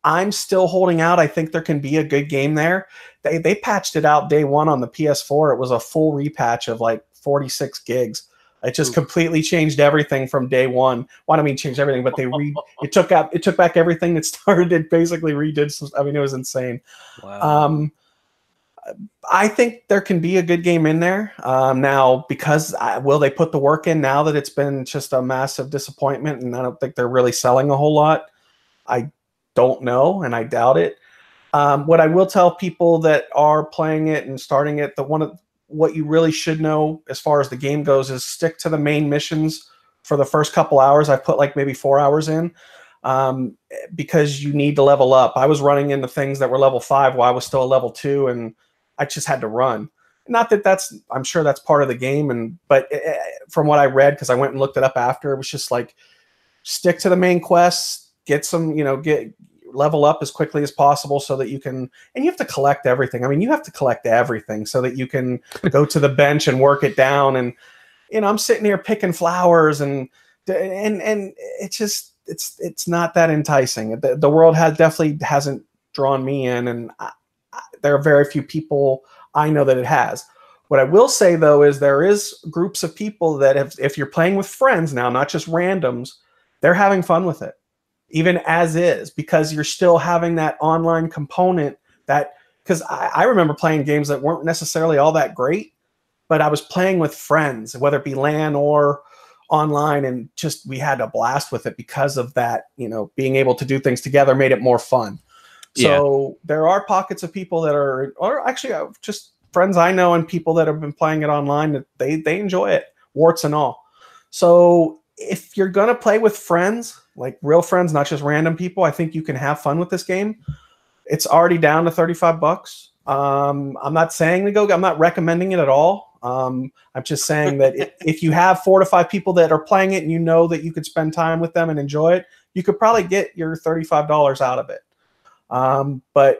I'm still holding out. I think there can be a good game there. They patched it out day one on the PS4. It was a full repatch of like 46 gigs. It just completely changed everything from day one. Well, I don't mean changed everything, but it took back everything that started. It basically redid. I mean, it was insane. Wow. I think there can be a good game in there now, because will they put the work in now that it's been just a massive disappointment, and I don't think they're really selling a whole lot. I don't know, and I doubt it. What I will tell people that are playing it and starting it, what you really should know as far as the game goes is stick to the main missions for the first couple hours. I've put like maybe 4 hours in, because you need to level up. I was running into things that were level 5 while I was still a level 2, and I just had to run. Not that I'm sure that's part of the game, but from what I read, because I went and looked it up after, it was just like stick to the main quests, get level up as quickly as possible so that you can, and you have to collect everything. I mean, you have to collect everything so that you can go to the bench and work it down. And, I'm sitting here picking flowers and it's just, it's not that enticing. The world definitely hasn't drawn me in, and there are very few people I know that it has. What I will say though, is there is groups of people that if you're playing with friends now, not just randoms, they're having fun with it, even as is, because you're still having that online component because I remember playing games that weren't necessarily all that great, but I was playing with friends, whether it be LAN or online, and just we had a blast with it because of that. Being able to do things together made it more fun. So there are pockets of people that or actually just friends I know and people that have been playing it online that they enjoy it, warts and all. So if you're going to play with friends, like real friends, not just random people, I think you can have fun with this game. It's already down to $35. I'm not saying to go. I'm not recommending it at all. I'm just saying that if you have 4 to 5 people that are playing it and you know that you could spend time with them and enjoy it, you could probably get your $35 out of it. But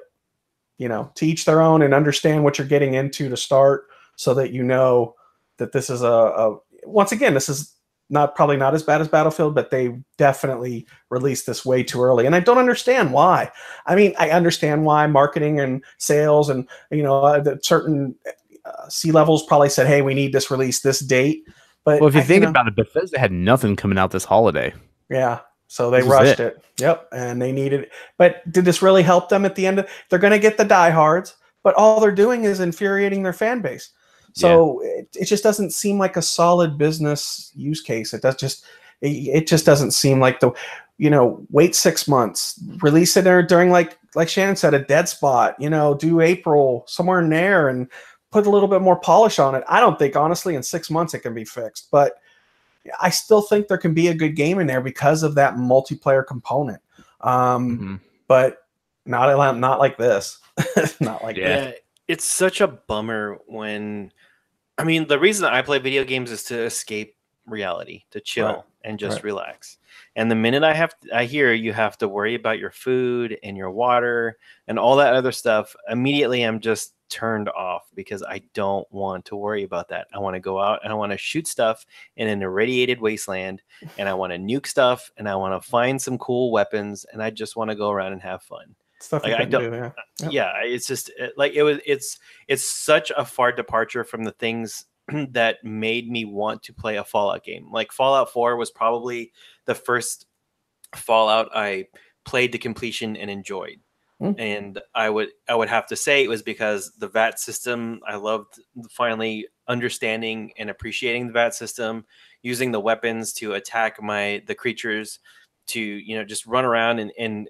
to each their own, and understand what you're getting into to start, so that that this is once again, this is probably not as bad as Battlefield, but they definitely released this way too early. And I don't understand why. I mean, I understand why marketing and sales and, certain C-levels probably said, hey, we need this release this date. But if you think about it, Bethesda had nothing coming out this holiday. Yeah. So they rushed it. Yep. And they needed it. But did this really help them at the end? They're going to get the diehards, but all they're doing is infuriating their fan base. So it just doesn't seem like a solid business use case. It just doesn't seem like wait 6 months, release it during like Shannon said, a dead spot, do April, somewhere in there, and put a little bit more polish on it. I don't think honestly in 6 months it can be fixed, but I still think there can be a good game in there because of that multiplayer component. But not like this. Not like this. It's such a bummer when, the reason I play video games is to escape reality, to chill and just relax. And the minute I hear you have to worry about your food and your water and all that other stuff, immediately I'm just turned off, because I don't want to worry about that. I want to go out and I want to shoot stuff in an irradiated wasteland, and I want to nuke stuff, and I want to find some cool weapons, and I just want to go around and have fun. Stuff like I don't do, it's just it's such a far departure from the things that made me want to play a Fallout game. Like Fallout 4 was probably the first Fallout I played to completion and enjoyed. And I would have to say it was because the VAT system, I loved finally understanding and appreciating the VAT system, using the weapons to attack the creatures, to, you know, just run around and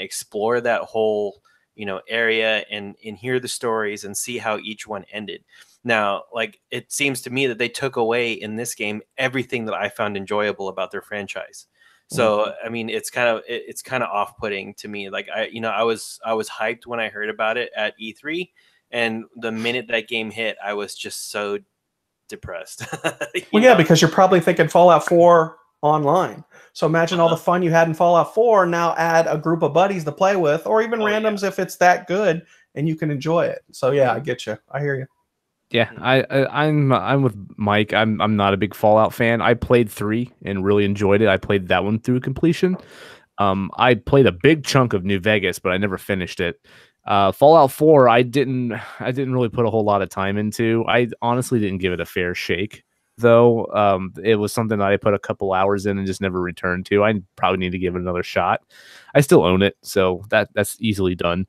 explore that whole, you know, area and hear the stories and see how each one ended. Now, like, it seems to me that they took away in this game everything that I found enjoyable about their franchise. So, I mean, it's kind of off-putting to me. Like, I was hyped when I heard about it at E3, and the minute that game hit, I was just so depressed. Well, yeah, because you're probably thinking Fallout 4 online. So imagine all the fun you had in Fallout 4. Now add a group of buddies to play with, or even randoms if it's that good and you can enjoy it. So yeah, I get you. I hear you. Yeah, I'm with Mike. I'm not a big Fallout fan. I played 3 and really enjoyed it. I played that one through completion. I played a big chunk of New Vegas, but I never finished it. Fallout 4, I didn't really put a whole lot of time into. I honestly didn't give it a fair shake, though. It was something that I put a couple hours in and just never returned to. I probably need to give it another shot. I still own it, so that's easily done.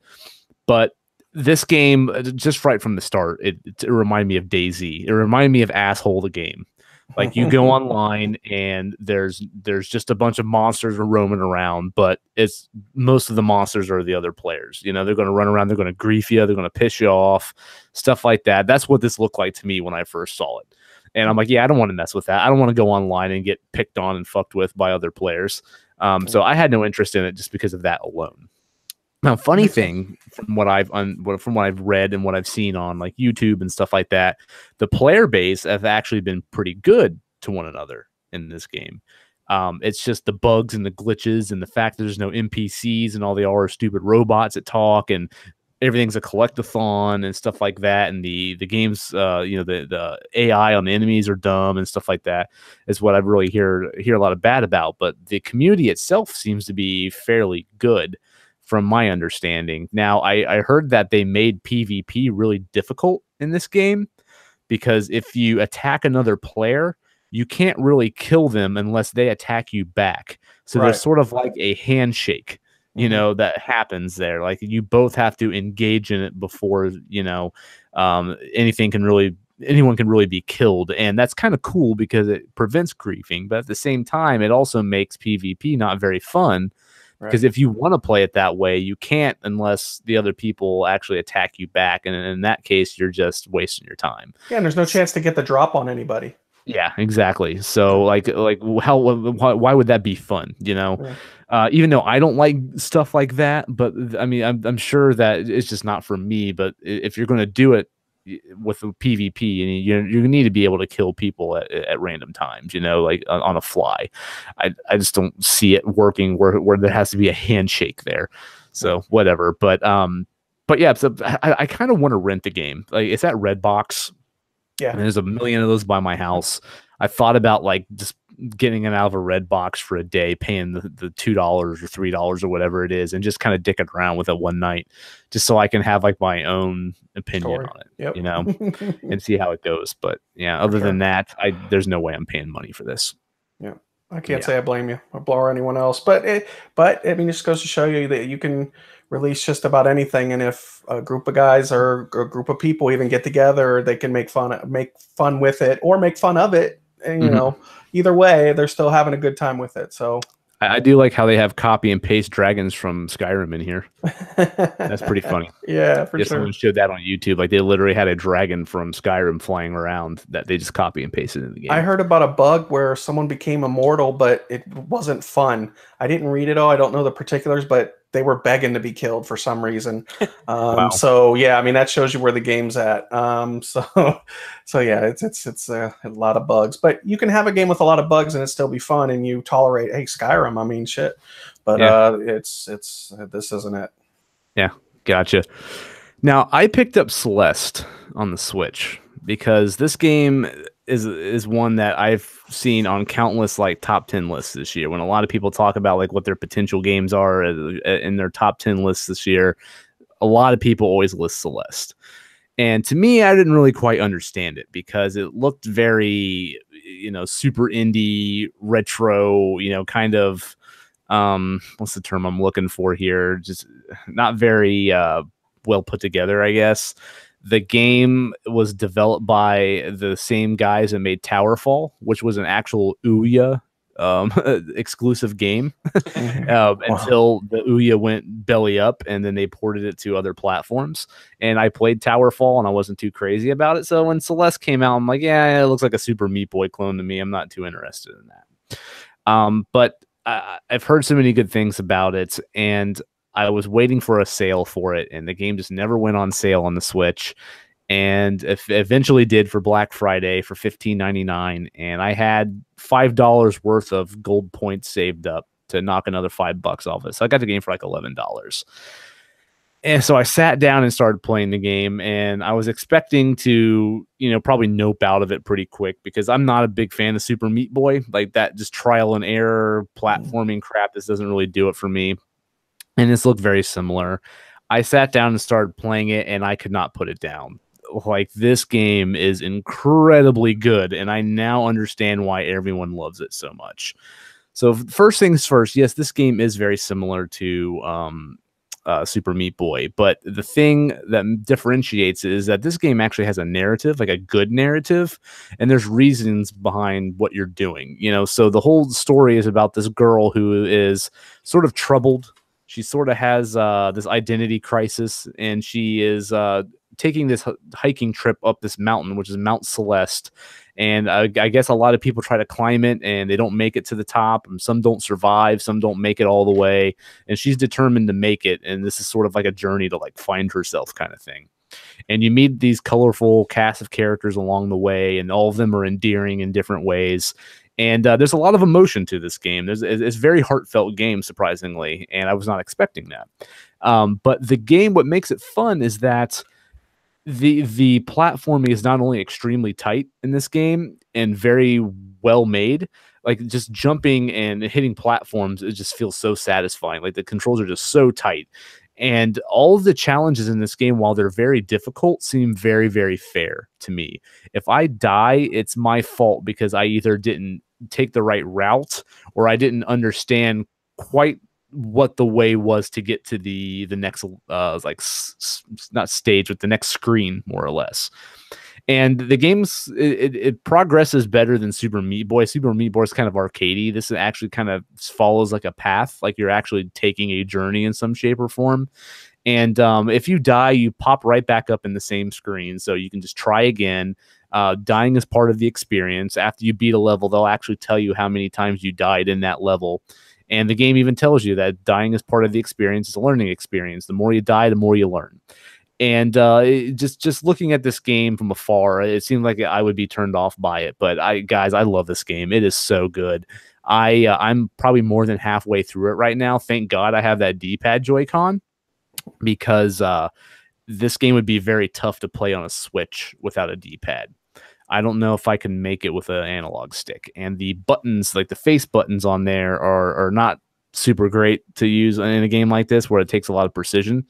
But this game, just right from the start, it reminded me of DayZ. It reminded me of Asshole the game. Like, you go online and there's just a bunch of monsters roaming around, but it's most of the monsters are the other players. You know, they're going to run around, they're going to grief you, they're going to piss you off, stuff like that. That's what this looked like to me when I first saw it. And I'm like, yeah, I don't want to mess with that. I don't want to go online and get picked on and fucked with by other players. So I had no interest in it just because of that alone. Now, funny thing, from what I've read and what I've seen on like YouTube and stuff like that, the player base have actually been pretty good to one another in this game. It's just the bugs and the glitches and the fact that there's no NPCs and all they are stupid robots that talk and everything's a collectathon and stuff like that. And the game's the AI on the enemies are dumb and stuff like that is what I really hear a lot of bad about. But the community itself seems to be fairly good, from my understanding. Now, I heard that they made PvP really difficult in this game because if you attack another player, you can't really kill them unless they attack you back. So there's sort of like a handshake, you know, that happens there. Like, you both have to engage in it before, you know, anyone can really be killed. And that's kind of cool because it prevents griefing. But at the same time, it also makes PvP not very fun. Because if you want to play it that way, you can't unless the other people actually attack you back. And in that case, you're just wasting your time. Yeah, and there's no chance to get the drop on anybody. Yeah, exactly. So why would that be fun? You know, even though I don't like stuff like that, but I mean, I'm sure that it's just not for me. But if you're going to do it with PvP, and you need to be able to kill people at random times, you know, like on a fly. I just don't see it working where there has to be a handshake there. So whatever. But yeah, so I kind of want to rent the game. Like, it's at Redbox. Yeah, and there's a million of those by my house. I thought about like just getting it out of a Redbox for a day, paying the $2 or $3 or whatever it is, and just kind of dicking around with it one night, just so I can have like my own opinion on it, you know, and see how it goes. But yeah, other than that, there's no way I'm paying money for this. Yeah, I can't say I blame you or anyone else, but I mean, it just goes to show you that you can release just about anything, and if a group of guys or a group of people even get together, they can make fun with it or make fun of it, and you know, either way, they're still having a good time with it. So I do like how they have copy and paste dragons from Skyrim in here. That's pretty funny. Yeah, for sure. Someone showed that on YouTube. Like, they literally had a dragon from Skyrim flying around that they just copy and pasted in the game. I heard about a bug where someone became immortal, but it wasn't fun. I didn't read it all. I don't know the particulars, but they were begging to be killed for some reason. Wow. So yeah, I mean, that shows you where the game's at. So yeah, it's a lot of bugs, but you can have a game with a lot of bugs and it still be fun, and you tolerate, hey, Skyrim, I mean, shit. But this isn't it. Yeah, gotcha. Now, I picked up Celeste on the Switch because this game is one that I've seen on countless like top 10 lists this year. When a lot of people talk about like what their potential games are in their top 10 lists this year, a lot of people always list Celeste. And to me, I didn't really quite understand it because it looked very, super indie, retro, kind of, what's the term I'm looking for here? Just not very well put together, I guess. The game was developed by the same guys that made Towerfall, which was an actual Ouya exclusive game until the Ouya went belly up, and then they ported it to other platforms. And I played Towerfall, and I wasn't too crazy about it. So when Celeste came out, I'm like, yeah, it looks like a Super Meat Boy clone to me. I'm not too interested in that. But I've heard so many good things about it, and I was waiting for a sale for it, and the game just never went on sale on the Switch. And eventually did for Black Friday for $15.99, and I had $5 worth of gold points saved up to knock another $5 off it. So I got the game for like $11. And so I sat down and started playing the game, and I was expecting to, probably nope out of it pretty quick because I'm not a big fan of Super Meat Boy. Like that just trial and error platforming crap, this doesn't really do it for me. And this looked very similar. I sat down and started playing it, and I could not put it down. Like, this game is incredibly good, and I now understand why everyone loves it so much. So first things first, yes, this game is very similar to Super Meat Boy, but the thing that differentiates it is that this game actually has a narrative, like a good narrative, and there's reasons behind what you're doing. So the whole story is about this girl who is sort of troubled. She sort of has this identity crisis, and she is taking this hiking trip up this mountain, which is Mount Celeste. And I guess a lot of people try to climb it, and they don't make it to the top. And some don't survive. Some don't make it all the way. And she's determined to make it. And this is sort of like a journey to like find herself kind of thing. And you meet these colorful cast of characters along the way, and all of them are endearing in different ways. And there's a lot of emotion to this game. It's a very heartfelt game, surprisingly, and I was not expecting that. But the game, what makes it fun is that the platforming is not only extremely tight in this game and very well made, like just jumping and hitting platforms, it just feels so satisfying. Like the controls are just so tight. And all of the challenges in this game, while they're very difficult, seem very, very fair to me. If I die, it's my fault because I either didn't take the right route or I didn't understand quite what the way was to get to the next not stage, but the next screen, more or less. And the game's it progresses better than Super Meat Boy. Super Meat Boy is kind of arcadey. This actually kind of follows like a path, like you're actually taking a journey in some shape or form. And if you die, you pop right back up in the same screen, so you can just try again. Dying is part of the experience. After you beat a level, they'll actually tell you how many times you died in that level. And the game even tells you that dying is part of the experience. It's a learning experience. The more you die, the more you learn. And just looking at this game from afar, it seemed like I would be turned off by it. But I love this game. It is so good. I'm probably more than halfway through it right now. Thank God I have that D-pad Joy-Con, because this game would be very tough to play on a Switch without a D-pad. I don't know if I can make it with an analog stick. And the buttons, like the face buttons on there, are not super great to use in a game like this where it takes a lot of precision.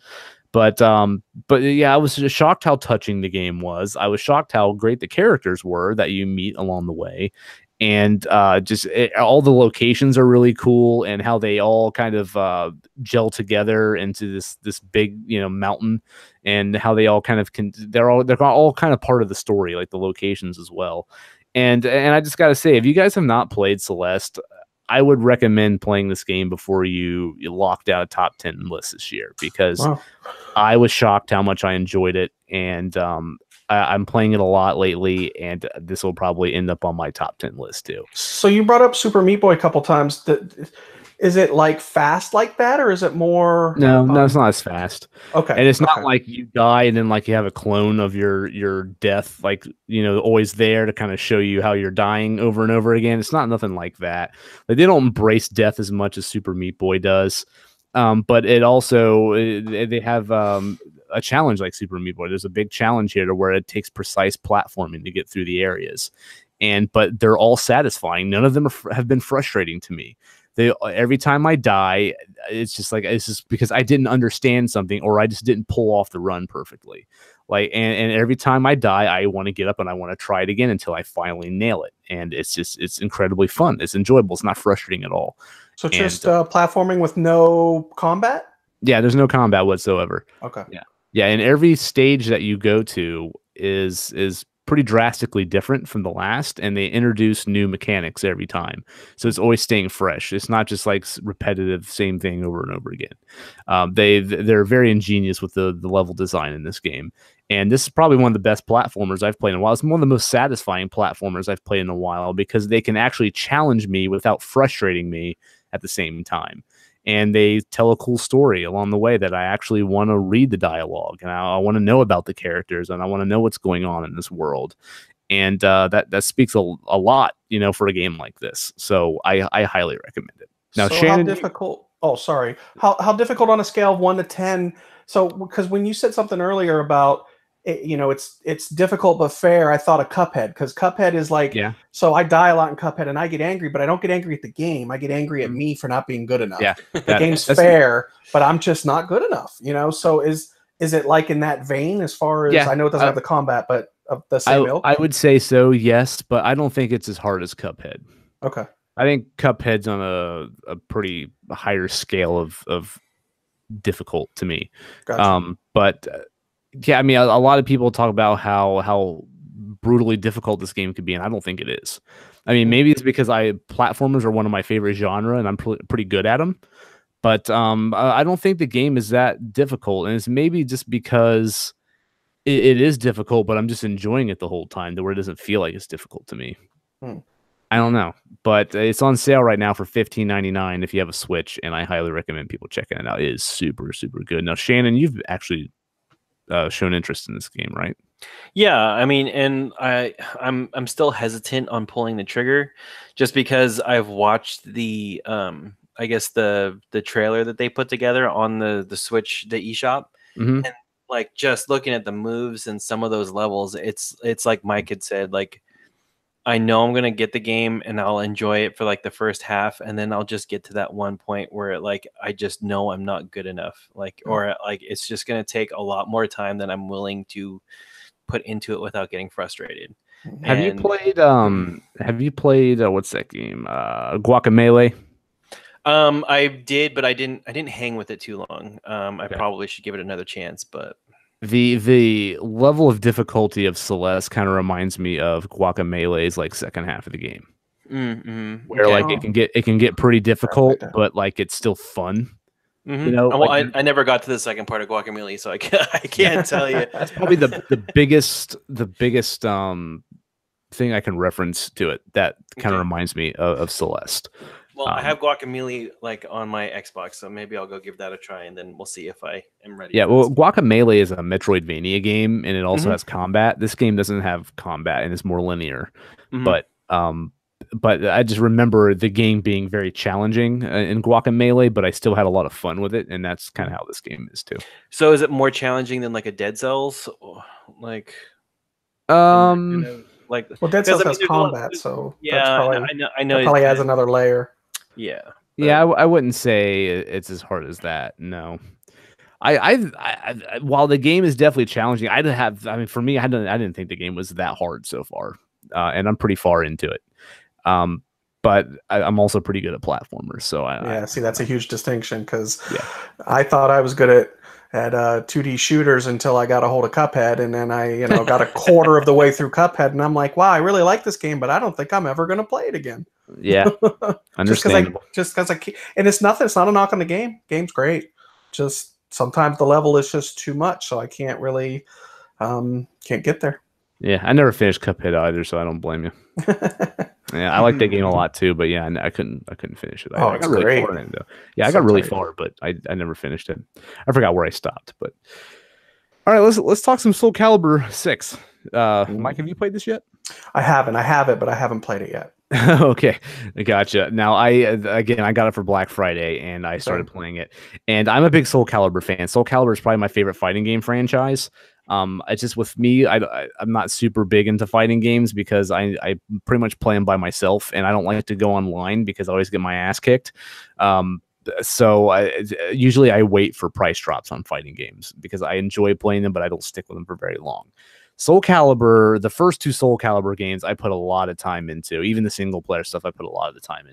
But yeah, I was just shocked how touching the game was. I was shocked how great the characters were that you meet along the way. And all the locations are really cool, and how they all kind of gel together into this big mountain, and how they all kind of they're all kind of part of the story, like the locations as well. And I just gotta say, if you guys have not played Celeste, I would recommend playing this game before you locked out a top 10 list this year, because I was shocked how much I enjoyed it, and I'm playing it a lot lately, and this will probably end up on my top 10 list too. So you brought up Super Meat Boy a couple times. Is it like fast like that, or is it more? No, it's not as fast. Okay, and it's not like you die and then like you have a clone of your death, like always there to kind of show you how you're dying over and over again. It's not nothing like that. Like, they don't embrace death as much as Super Meat Boy does. But it also they have a challenge like Super Meat Boy. There's a big challenge here to where it takes precise platforming to get through the areas, but they're all satisfying. None of them have been frustrating to me. Every time I die, it's just because I didn't understand something, or I just didn't pull off the run perfectly. Like, and every time I die, I want to get up and I want to try it again until I finally nail it. And it's incredibly fun. It's enjoyable. It's not frustrating at all. So just platforming with no combat? Yeah, there's no combat whatsoever. Okay. Yeah, and every stage that you go to is pretty drastically different from the last, and they introduce new mechanics every time. So it's always staying fresh. It's not just like repetitive same thing over and over again. They're very ingenious with the level design in this game. And this is probably one of the best platformers I've played in a while. It's one of the most satisfying platformers I've played in a while because they can actually challenge me without frustrating me at the same time. And they tell a cool story along the way that I actually want to read the dialogue, and I want to know about the characters, and I want to know what's going on in this world. And that speaks a lot, for a game like this. So I highly recommend it. Now, so Shannon, how difficult? Oh, sorry. How difficult on a scale of 1 to 10? So, because when you said something earlier about it's difficult but fair, I thought of Cuphead, because Cuphead is like, so I die a lot in Cuphead and I get angry, but I don't get angry at the game. I get angry at me for not being good enough. Yeah, the game's fair, but I'm just not good enough. So is it like in that vein as far as I know it doesn't have the combat, but of the same ilk? I would say so, yes, but I don't think it's as hard as Cuphead. Okay. I think Cuphead's on a pretty higher scale of difficult to me. Gotcha. But yeah, I mean, a lot of people talk about how brutally difficult this game could be, and I don't think it is. I mean, maybe it's because platformers are one of my favorite genre, and I'm pretty good at them. But I don't think the game is that difficult, and it's maybe just because it is difficult, but I'm just enjoying it the whole time, to where it doesn't feel like it's difficult to me. I don't know, but it's on sale right now for $15.99 if you have a Switch, and I highly recommend people checking it out. It is super, super good. Now, Shannon, you've actually shown interest in this game, right? Yeah, I mean, and I'm still hesitant on pulling the trigger, just because I've watched the I guess the trailer that they put together on the Switch, the eShop, and like just looking at the moves and some of those levels, it's like Mike had said, like, I know I'm gonna get the game and I'll enjoy it for like the first half, and then I'll just get to that one point where like I just know I'm not good enough, like, or like it's just gonna take a lot more time than I'm willing to put into it without getting frustrated. Have you played what's that game? Guacamelee? I did, but I didn't hang with it too long. I probably should give it another chance, but the level of difficulty of Celeste kind of reminds me of Guacamelee's like second half of the game, where like it can get pretty difficult, but like it's still fun. Well, like, I never got to the second part of Guacamelee, so I can't tell you. That's probably the biggest thing I can reference to it that kind of reminds me of Celeste. Well, I have Guacamelee like on my Xbox, so maybe I'll go give that a try, and then we'll see if I am ready. Yeah, well, Guacamelee is a Metroidvania game, and it also has combat. This game doesn't have combat, and it's more linear. But I just remember the game being very challenging in Guacamelee, but I still had a lot of fun with it, and that's kind of how this game is too. So, is it more challenging than like a Dead Cells, like? Like, well, Dead Cells has combat, so I know. It probably adds another layer. Yeah. Yeah, I wouldn't say it's as hard as that. No. I while the game is definitely challenging, for me, I didn't think the game was that hard so far. And I'm pretty far into it. But I'm also pretty good at platformers. So see, that's a huge distinction, because I thought I was good at 2D shooters until I got a hold of Cuphead, and then I got a quarter of the way through Cuphead, and I'm like, wow, I really like this game, but I don't think I'm ever going to play it again. Yeah, understandable. Just because I can't, and it's not a knock on the game. Game's great. Just sometimes the level is just too much, so I can't really can't get there. Yeah, I never finished Cuphead either, so I don't blame you. Yeah, I like that game a lot too, but yeah, I couldn't finish it. I got really far in it, though. Yeah, I got really far, but I never finished it. I forgot where I stopped. But all right, let's talk some Soulcalibur VI. Mike, have you played this yet? I haven't. I have it, but I haven't played it yet. Okay, gotcha. Now I got it for Black Friday, and I started playing it, and I'm a big Soulcalibur fan. Soulcalibur is probably my favorite fighting game franchise. It's just, with me, I'm not super big into fighting games, because I pretty much play them by myself, and I don't like to go online because I always get my ass kicked. So usually I wait for price drops on fighting games because I enjoy playing them, but I don't stick with them for very long. Soulcalibur, the first two Soulcalibur games, I put a lot of time into. Even the single player stuff, I put a lot of time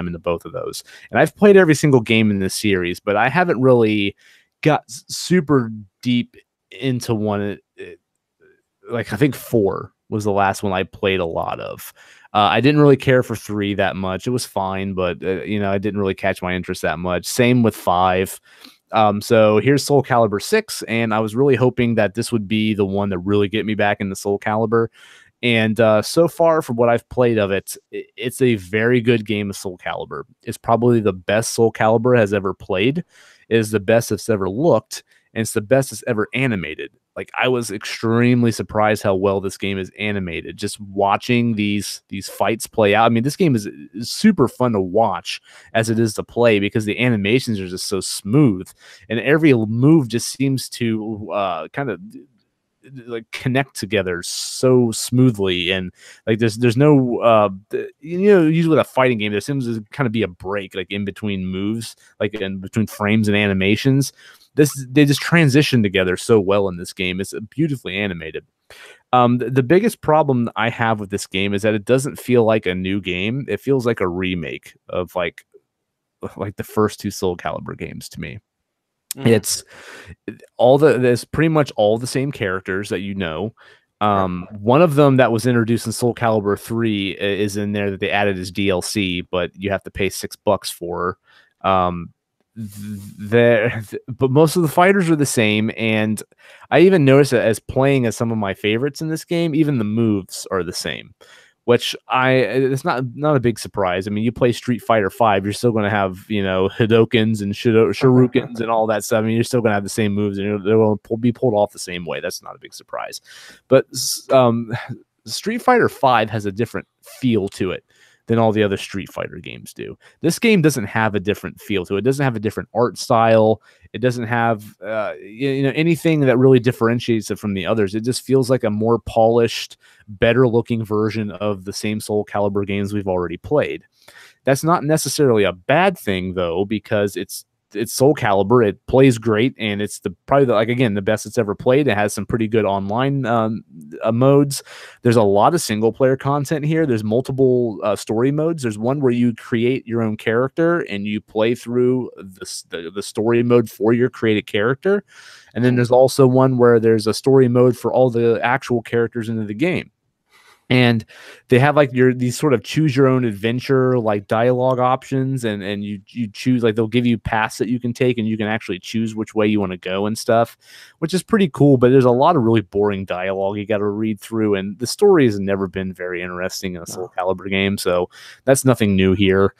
into both of those. And I've played every single game in this series, but I haven't really got super deep into one. Like I think 4 was the last one I played a lot of. I didn't really care for 3 that much. It was fine, but I didn't really catch my interest that much. Same with 5. So here's Soulcalibur 6, and I was really hoping that this would be the one that really get me back into Soulcalibur. And so far, from what I've played of it, it's a very good game of Soulcalibur. It's probably the best Soulcalibur has ever played. It is the best it's ever looked, and it's the best it's ever animated. Like, I was extremely surprised how well this game is animated. Just watching these fights play out. I mean, this game is super fun to watch as it is to play because the animations are just so smooth, and every move just seems to kind of like connect together so smoothly. And like there's no usually with a fighting game there seems to kind of be a break like in between moves, like in between frames and animations. They just transition together so well in this game. It's beautifully animated. The biggest problem I have with this game is that it doesn't feel like a new game. It feels like a remake of like the first 2 Soulcalibur games to me. It's there's pretty much all the same characters that one of them that was introduced in Soulcalibur 3 is in there that they added as DLC, but you have to pay $6 for. But most of the fighters are the same, and I even noticed that as playing as some of my favorites in this game, even the moves are the same, which it's not a big surprise. I mean, you play Street Fighter V, you're still going to have Hadokens and Shurikens and all that stuff. I mean, you're still going to have the same moves, and they're going to be pulled off the same way. That's not a big surprise. But Street Fighter V has a different feel to it than all the other Street Fighter games do. This game doesn't have a different feel to it. It doesn't have a different art style. It doesn't have anything that really differentiates it from the others. It just feels like a more polished, better looking version of the same Soulcalibur games we've already played. That's not necessarily a bad thing though, because it's Soulcalibur. It plays great, and it's probably the best it's ever played. It has some pretty good online modes. There's a lot of single player content here. There's multiple story modes. There's one where you create your own character and you play through the story mode for your created character, and then there's also one where there's a story mode for all the actual characters into the game. And they have like these sort of choose your own adventure like dialogue options, and you choose, like they'll give you paths that you can take, and you can actually choose which way you want to go and stuff, which is pretty cool. But there's a lot of really boring dialogue you got to read through, and the story has never been very interesting in a Soulcalibur game, so that's nothing new here.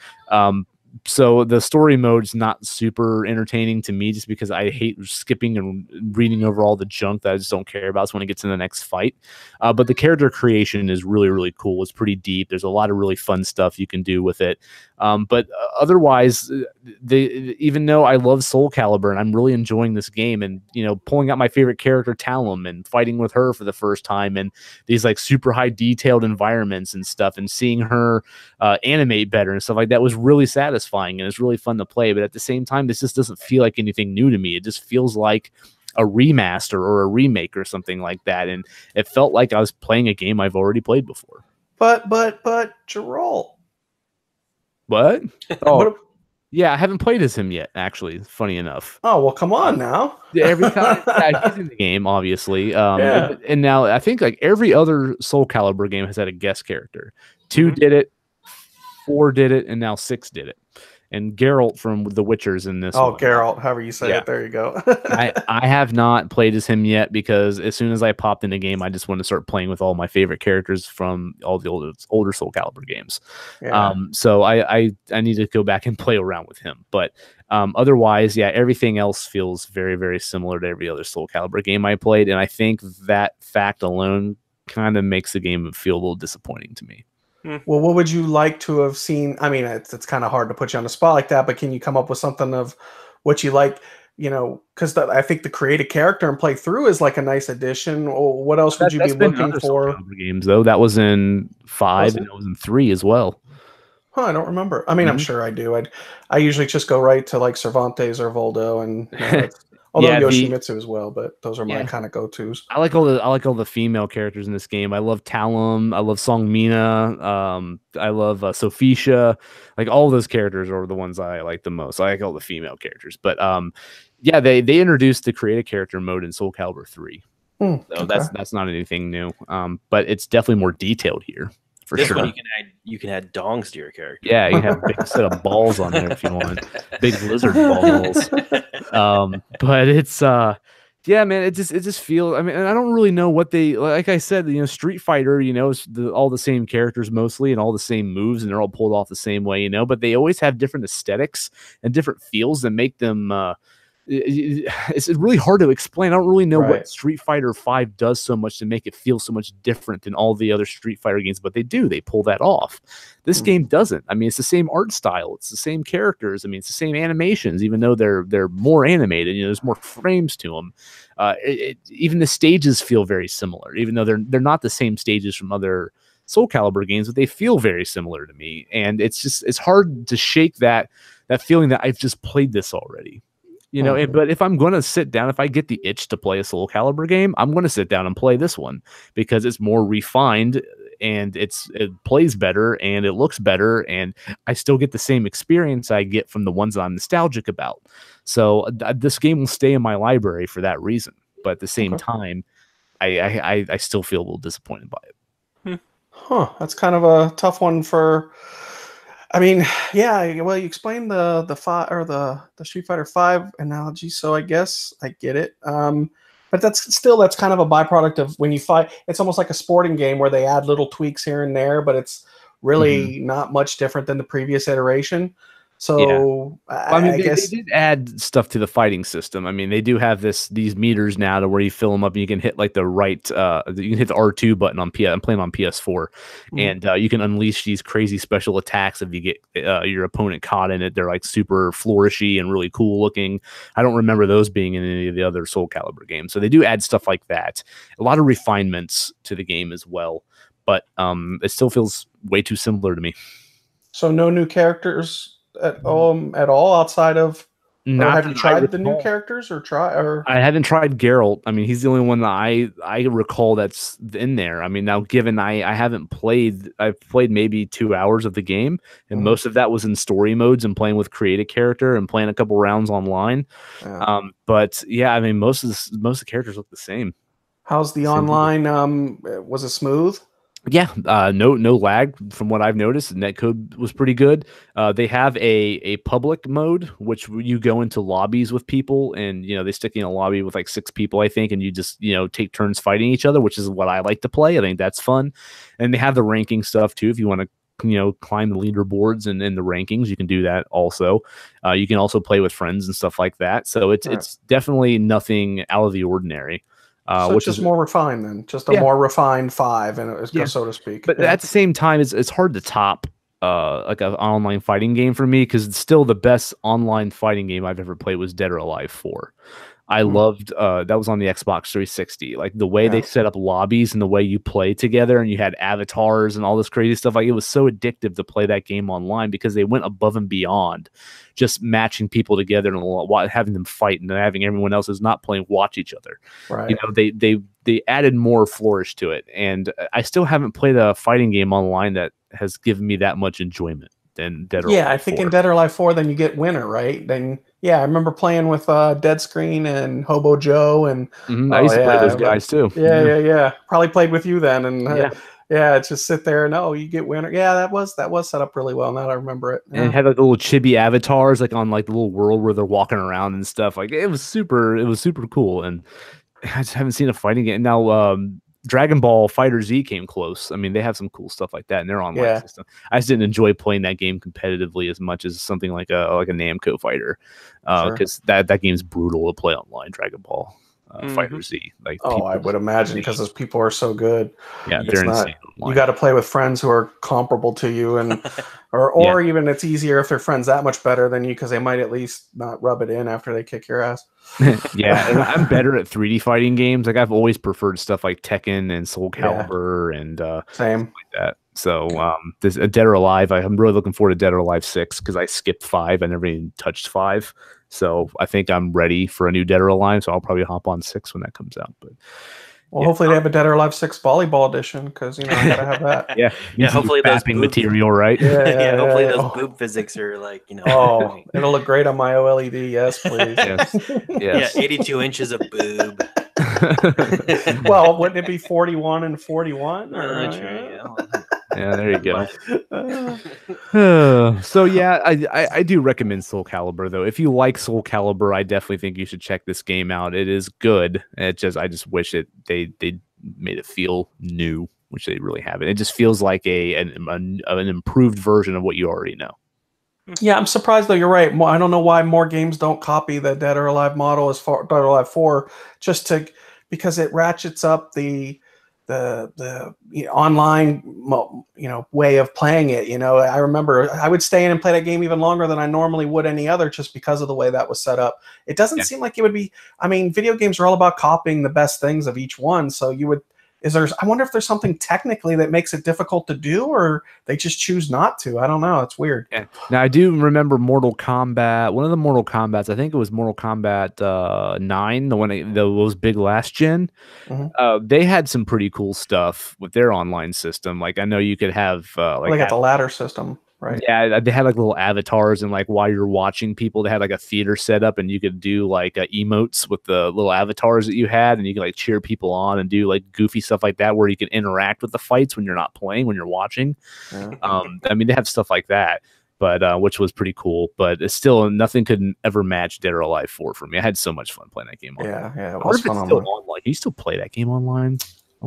So the story mode's not super entertaining to me just because I hate skipping and reading over all the junk that I just don't care about. So when it gets in the next fight. But the character creation is really, really cool. It's pretty deep. There's a lot of really fun stuff you can do with it. But otherwise, even though I love Soulcalibur and I'm really enjoying this game, and pulling out my favorite character Talum and fighting with her for the first time, and these like super high detailed environments and stuff, and seeing her animate better and stuff like that was really satisfying, and it's really fun to play. But at the same time, this just doesn't feel like anything new to me. It just feels like a remaster or a remake or something like that, and it felt like I was playing a game I've already played before. But Geralt. What? Oh, yeah, I haven't played as him yet, actually, funny enough. Oh, well, come on now. Every time he's in the game, obviously. And now I think like every other Soulcalibur game has had a guest character. 2 did it, 4 did it, and now 6 did it. And Geralt from The Witcher's in this one. Geralt, however you say it. There you go. I have not played as him yet, because as soon as I popped in the game, I just want to start playing with all my favorite characters from all the older Soulcalibur games. Yeah. So I need to go back and play around with him. But otherwise, everything else feels very, very similar to every other Soulcalibur game I played. And I think that fact alone kind of makes the game feel a little disappointing to me. Well, what would you like to have seen? I mean, it's kind of hard to put you on the spot like that, but can you come up with something of what you like? Because I think the create a character and play through is like a nice addition. Or what else would you be looking for? Games though, that was in 5 and it was in 3 as well. Huh, I don't remember. I mean, I'm sure I do. I usually just go right to like Cervantes or Voldo, and although Yoshimitsu as well, but those are my kind of go-tos. I like all the female characters in this game. I love Talum. I love Songmina. I love Sophisha. Like all those characters are the ones I like the most. I like all the female characters, but yeah, they introduced the create a character mode in Soulcalibur 3. So that's not anything new. But it's definitely more detailed here. For this sure. one you can add dongs to your character. Yeah, you can have a big set of balls on there if you want. Big lizard balls. But it's yeah, man, it just feels, I mean, and I don't really know what they, like I said, Street Fighter, is all the same characters mostly and all the same moves, and they're all pulled off the same way, but they always have different aesthetics and different feels that make them it's really hard to explain. I don't really know what Street Fighter V does so much to make it feel so much different than all the other Street Fighter games, but they do. They pull that off. This game doesn't. I mean, it's the same art style. It's the same characters. I mean, it's the same animations, even though they're more animated. There's more frames to them. Even the stages feel very similar, even though they're not the same stages from other Soulcalibur games, but they feel very similar to me. And it's hard to shake that feeling that I've just played this already. But if I'm going to sit down, if I get the itch to play a Soulcalibur game, I'm going to sit down and play this one because it's more refined and it plays better and it looks better, and I still get the same experience I get from the ones that I'm nostalgic about. So this game will stay in my library for that reason. But at the same time, I still feel a little disappointed by it. Huh. That's kind of a tough one for. I mean, yeah. Well, you explained the Street Fighter V analogy, so I guess I get it. But that's kind of a byproduct of when you fight. It's almost like a sporting game where they add little tweaks here and there, but it's really not much different than the previous iteration. So I guess they did add stuff to the fighting system. I mean, they do have these meters now to where you fill them up and you can hit like the right, you can hit the R2 button on PS. I'm playing on PS4, and you can unleash these crazy special attacks if you get your opponent caught in it. They're like super flourishy and really cool looking. I don't remember those being in any of the other Soulcalibur games. So they do add stuff like that. A lot of refinements to the game as well, but it still feels way too similar to me. So no new characters at all outside of have you tried the new characters I haven't tried Geralt. I mean, he's the only one that I recall that's in there. I mean, now given I've played maybe 2 hours of the game, and most of that was in story modes and playing with create a character and playing a couple rounds online. But yeah, I mean, most of the characters look the same. How's the online? Was it smooth? Yeah, no lag from what I've noticed. Netcode was pretty good. They have a public mode, which you go into lobbies with people, and they stick you in a lobby with like 6 people, I think, and you just take turns fighting each other, which is what I like to play. I think that's fun. And they have the ranking stuff too. If you want to climb the leaderboards and the rankings, you can do that also. You can also play with friends and stuff like that. So it's definitely nothing out of the ordinary. Which is more refined then, just a more refined 5, and so to speak. But at the same time, it's hard to top like an online fighting game for me, because still the best online fighting game I've ever played was Dead or Alive 4. I loved that was on the Xbox 360. Like the way they set up lobbies and the way you play together, and you had avatars and all this crazy stuff. Like it was so addictive to play that game online because they went above and beyond just matching people together and having them fight and having everyone else who's not playing watch each other. Right. They added more flourish to it, and I still haven't played a fighting game online that has given me that much enjoyment than Dead or Alive 4. I think in Dead or Alive 4, then you get Winner, right? Then I remember playing with Deadscreen and Hobo Joe, and I used to play those guys too. Yeah. Probably played with you then, and just sit there and you get Winner. Yeah, that was set up really well. Now I remember it. And it had like little chibi avatars, like on like the little world where they're walking around and stuff. Like it was super cool. And I just haven't seen a fighting game now. Dragon Ball Fighter Z came close. I mean, they have some cool stuff like that in their online system. I just didn't enjoy playing that game competitively as much as something like a Namco fighter, because that game's brutal to play online. Dragon Ball Fighter Z. Like, I would imagine, because those people are so good. Yeah, they're insane. You got to play with friends who are comparable to you, and or even it's easier if they're friends that much better than you, because they might at least not rub it in after they kick your ass. Yeah, and I'm better at 3D fighting games. Like I've always preferred stuff like Tekken and Soulcalibur and same like that. So this Dead or Alive, I'm really looking forward to Dead or Alive 6 because I skipped 5. I never even touched 5. So I think I'm ready for a new Dead or Alive. So I'll probably hop on 6 when that comes out. But well, hopefully they have a Dead or Alive 6 volleyball edition because I gotta have that. Yeah. Hopefully those material, right? Yeah. Hopefully those boob physics are like Oh, it'll look great on my OLED. Yes, please. Yes. Yeah, 82 inches of boob. Well, wouldn't it be 41 and 41? Yeah, there you go. So yeah, I do recommend Soulcalibur though. If you like Soulcalibur, I definitely think you should check this game out. It is good. I just wish they made it feel new, which they really haven't. It just feels like an improved version of what you already know. Yeah, I'm surprised though. You're right. I don't know why more games don't copy the Dead or Alive model as far Dead or Alive 4, because it ratchets up the online way of playing it. I remember I would stay in and play that game even longer than I normally would any other, just because of the way that was set up. It doesn't seem like it would be. I mean, video games are all about copying the best things of each one. So I wonder if there's something technically that makes it difficult to do, or they just choose not to. I don't know. It's weird. Yeah. Now I do remember Mortal Kombat. One of the Mortal Kombats, I think it was Mortal Kombat 9, the one that was big last gen. Mm-hmm. They had some pretty cool stuff with their online system. Like I know you could have they got the ladder system. Right. Yeah, they had like little avatars, and like while you're watching people, they had like a theater set up, and you could do like emotes with the little avatars that you had, and you could like cheer people on and do like goofy stuff like that, where you can interact with the fights when you're not playing, when you're watching. Yeah. I mean, they have stuff like that, but which was pretty cool. But it's still nothing could ever match Dead or Alive 4 for me. I had so much fun playing that game online. Yeah, it was fun online. Can you still play that game online?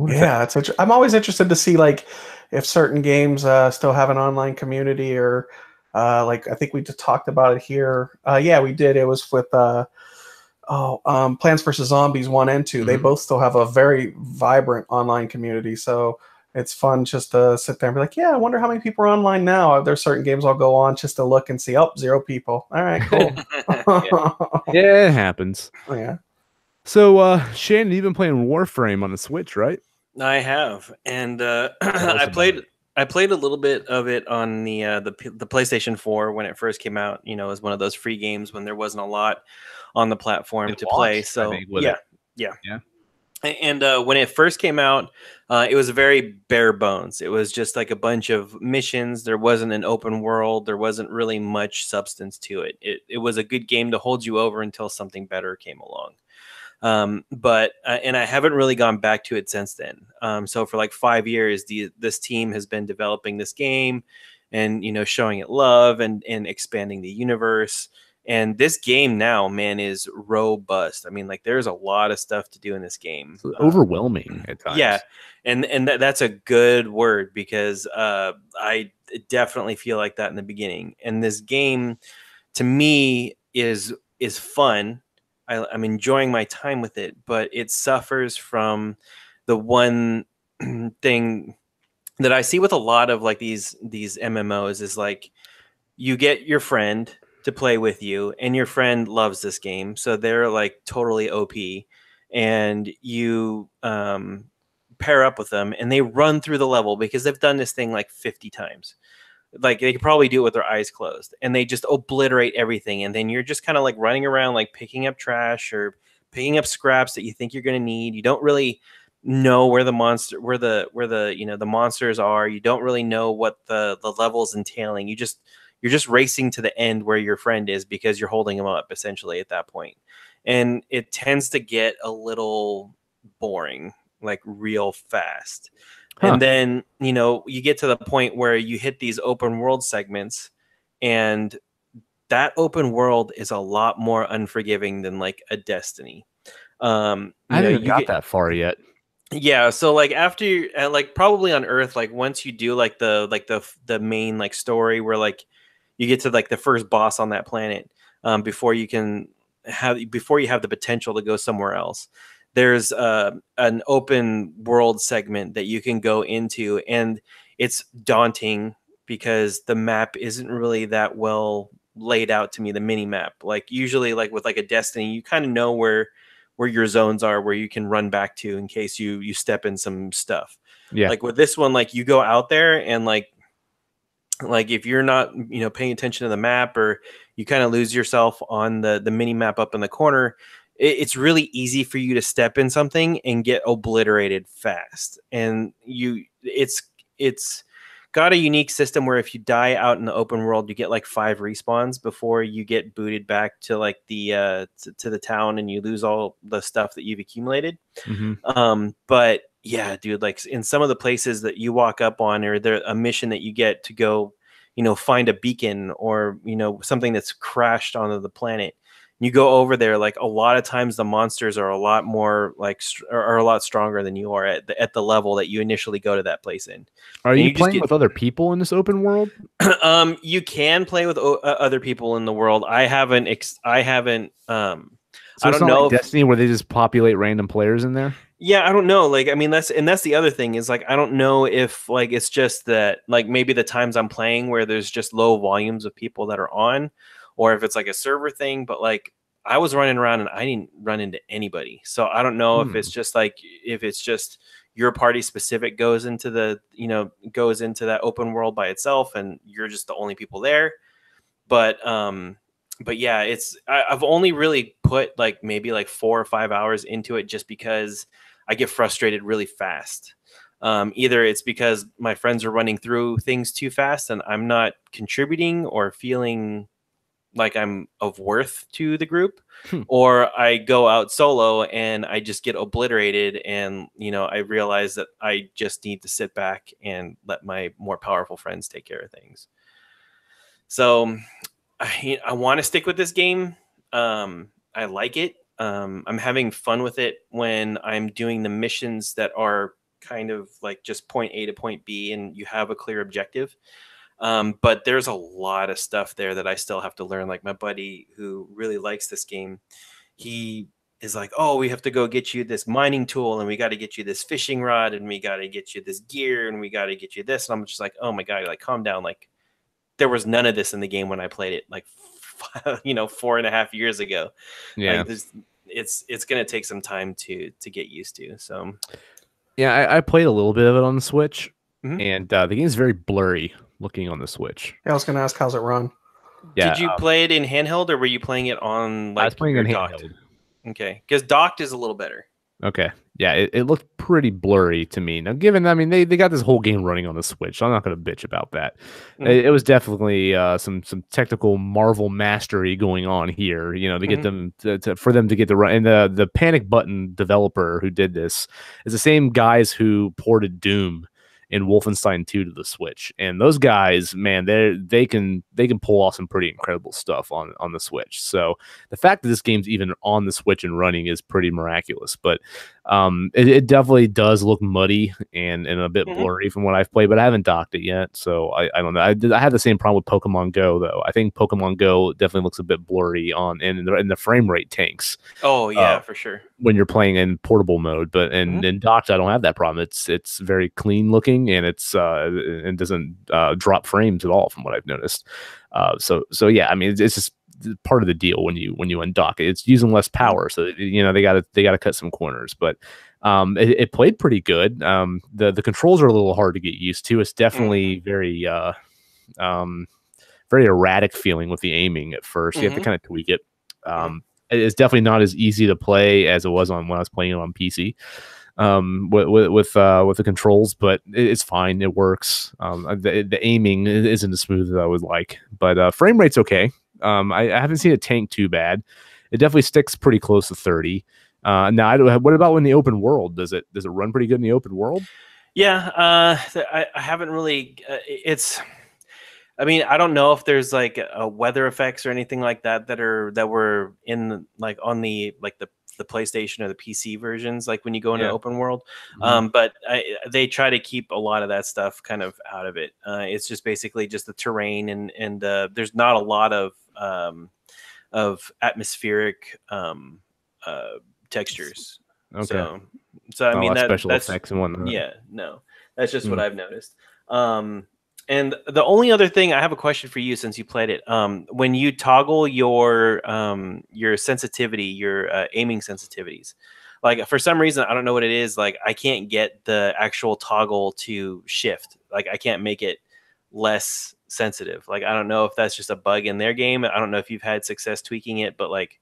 Yeah, I'm always interested to see like if certain games still have an online community, or like I think we just talked about it here. Yeah, we did. It was with Plants vs. Zombies 1 and 2. Mm-hmm. They both still have a very vibrant online community. So it's fun just to sit there and be like, yeah, I wonder how many people are online now. There's certain games I'll go on just to look and see, 0 people. All right, cool. Yeah, it happens. Yeah. So, Shannon, you've been playing Warframe on the Switch, right? I have, and I played a little bit of it on the PlayStation 4 when it first came out. It was one of those free games when there wasn't a lot on the platform to play. So yeah. And when it first came out, it was very bare bones. It was just like a bunch of missions. There wasn't an open world. There wasn't really much substance to it. It was a good game to hold you over until something better came along. But I haven't really gone back to it since then. So for like 5 years, this team has been developing this game and, showing it love and expanding the universe. And this game now, man, is robust. I mean, like there's a lot of stuff to do in this game. It's overwhelming at times. Yeah. And that's a good word, because I definitely feel like that in the beginning. And this game to me is fun. I'm enjoying my time with it, but it suffers from the one thing that I see with a lot of like these MMOs is like you get your friend to play with you, and your friend loves this game, so they're like totally OP, and you pair up with them, and they run through the level because they've done this thing like 50 times. Like they could probably do it with their eyes closed, and they just obliterate everything. And then you're just kind of like running around, like picking up trash or picking up scraps that you think you're going to need. You don't really know where the monsters are. You don't really know what the level's entailing. You're just racing to the end where your friend is, because you're holding him up essentially at that point. And it tends to get a little boring, like real fast. Huh. And then, you get to the point where you hit these open world segments, and that open world is a lot more unforgiving than like a Destiny. I haven't got that far yet. Yeah, so like after you, like probably on Earth, like once you do like the main like story where like you get to like the first boss on that planet, before you have the potential to go somewhere else. There's an open world segment that you can go into, and it's daunting because the map isn't really that well laid out to me, the mini map. Like usually like with like a Destiny, you kind of know where your zones are, where you can run back to in case you step in some stuff. Yeah. Like with this one, like you go out there and like if you're not, you know, paying attention to the map, or you kind of lose yourself on the mini map up in the corner, it's really easy for you to step in something and get obliterated fast. And it's got a unique system where if you die out in the open world, you get like 5 respawns before you get booted back to like the to the town, and you lose all the stuff that you've accumulated. But yeah, dude, like in some of the places that you walk up on, or there a mission that you get to go, you know, find a beacon, or, you know, something that's crashed onto the planet. You go over there, like a lot of times the monsters are a lot more like are a lot stronger than you are at the level that you initially go to that place in. Are you playing with other people in this open world? You can play with other people in the world. I haven't. So I don't know. Like Destiny, where they just populate random players in there. Yeah, I don't know. Like, I mean, that's the other thing is like, I don't know if like it's just that like maybe the times I'm playing where there's just low volumes of people that are on, or if it's like a server thing. But like I was running around and I didn't run into anybody, so I don't know if it's just like if it's just your party specific goes into the goes into that open world by itself, and you're just the only people there. But yeah, I've only really put like maybe like 4 or 5 hours into it just because I get frustrated really fast. Either it's because my friends are running through things too fast and I'm not contributing or feeling like I'm of worth to the group, or I go out solo and I just get obliterated, and I realize that I just need to sit back and let my more powerful friends take care of things. So I want to stick with this game. I like it. I'm having fun with it when I'm doing the missions that are kind of like just point A to point B and you have a clear objective. But there's a lot of stuff there that I still have to learn. Like my buddy who really likes this game, he is like, oh, we have to go get you this mining tool, and we got to get you this fishing rod, and we got to get you this gear, and we got to get you this. And I'm just like, oh my God, like calm down. Like there was none of this in the game when I played it like 4.5 years ago. Yeah. Like it's going to take some time to get used to. So yeah, I played a little bit of it on the Switch, and the game's very blurry looking on the Switch. Yeah, I was going to ask, how's it run? Yeah, did you play it in handheld, or were you playing it on like I was playing in docked? handheld. Okay, because docked is a little better. Okay. Yeah, it looked pretty blurry to me. Now, given, I mean, they got this whole game running on the Switch, so I'm not going to bitch about that. It was definitely some technical Marvel mastery going on here, to get them for them to get the run. And the Panic Button developer who did this is the same guys who ported Doom in Wolfenstein 2 to the Switch, and those guys, man, they can pull off some pretty incredible stuff on the Switch. So the fact that this game's even on the Switch and running is pretty miraculous. But it definitely does look muddy and a bit blurry from what I've played, but I haven't docked it yet, so I don't know. I had the same problem with Pokemon Go though. I think Pokemon Go definitely looks a bit blurry in the frame rate tanks. Oh yeah, for sure. When you're playing in portable mode, but in docked, I don't have that problem. It's very clean looking, and it doesn't drop frames at all from what I've noticed. So yeah, I mean, it's just part of the deal when you undock it. It's using less power, so they gotta cut some corners. But it played pretty good. The controls are a little hard to get used to. It's definitely very very erratic feeling with the aiming at first. You have to kind of tweak it. It's definitely not as easy to play as it was when I was playing it on PC with the controls, but it's fine. It works. The aiming isn't as smooth as I would like, but frame rate's okay. I haven't seen it tank too bad. It definitely sticks pretty close to 30. Now, what about in the open world? Does it run pretty good in the open world? Yeah, I haven't really. I mean, I don't know if there's like weather effects or anything like that that were in like on the PlayStation or the PC versions, like when you go into open world. But they try to keep a lot of that stuff kind of out of it. It's just basically just the terrain, and there's not a lot of atmospheric textures. Okay. So I mean that's special effects and whatnot. Yeah, no, that's just what I've noticed. And the only other thing, I have a question for you since you played it. When you toggle your sensitivity, your aiming sensitivities, like for some reason, I don't know what it is. Like I can't get the actual toggle to shift. Like I can't make it less sensitive. Like I don't know if that's just a bug in their game. I don't know if you've had success tweaking it, but like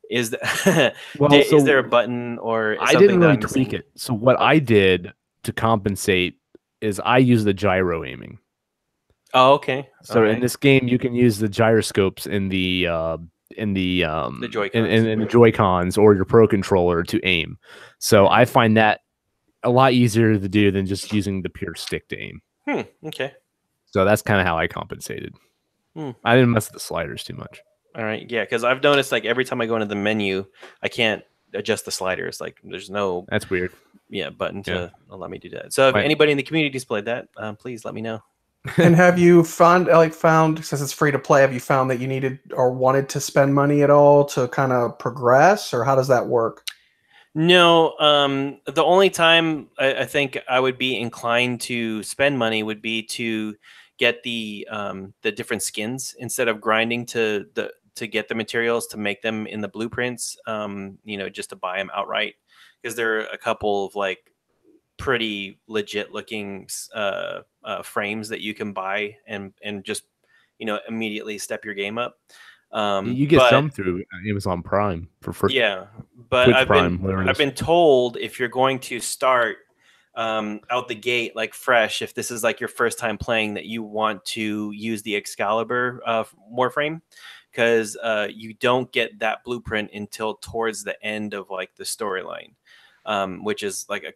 is is there a button or I didn't really tweak it. So what I did to compensate is I use the gyro aiming. Oh, okay. So in this game, you can use the gyroscopes in the Joy-Cons or your Pro controller to aim. So I find that a lot easier to do than just using the pure stick to aim. Okay. So that's kind of how I compensated. I didn't mess with the sliders too much. All right. Yeah, because I've noticed like every time I go into the menu, I can't adjust the sliders. Like there's no That's weird. Yeah, button to allow me to do that. So if anybody in the community displayed that, please let me know. And have you found since it's free to play, have you found that you needed or wanted to spend money at all to kind of progress, or how does that work? No, the only time I think I would be inclined to spend money would be to get the different skins instead of grinding to get the materials to make them in the blueprints. Just to buy them outright, because there are a couple of like pretty legit looking frames that you can buy and just immediately step your game up. You get some through Amazon Prime for free. Yeah, but Twitch I've been told if you're going to start out the gate like fresh, if this is like your first time playing, that you want to use the Excalibur Warframe, because you don't get that blueprint until towards the end of like the storyline. Which is like a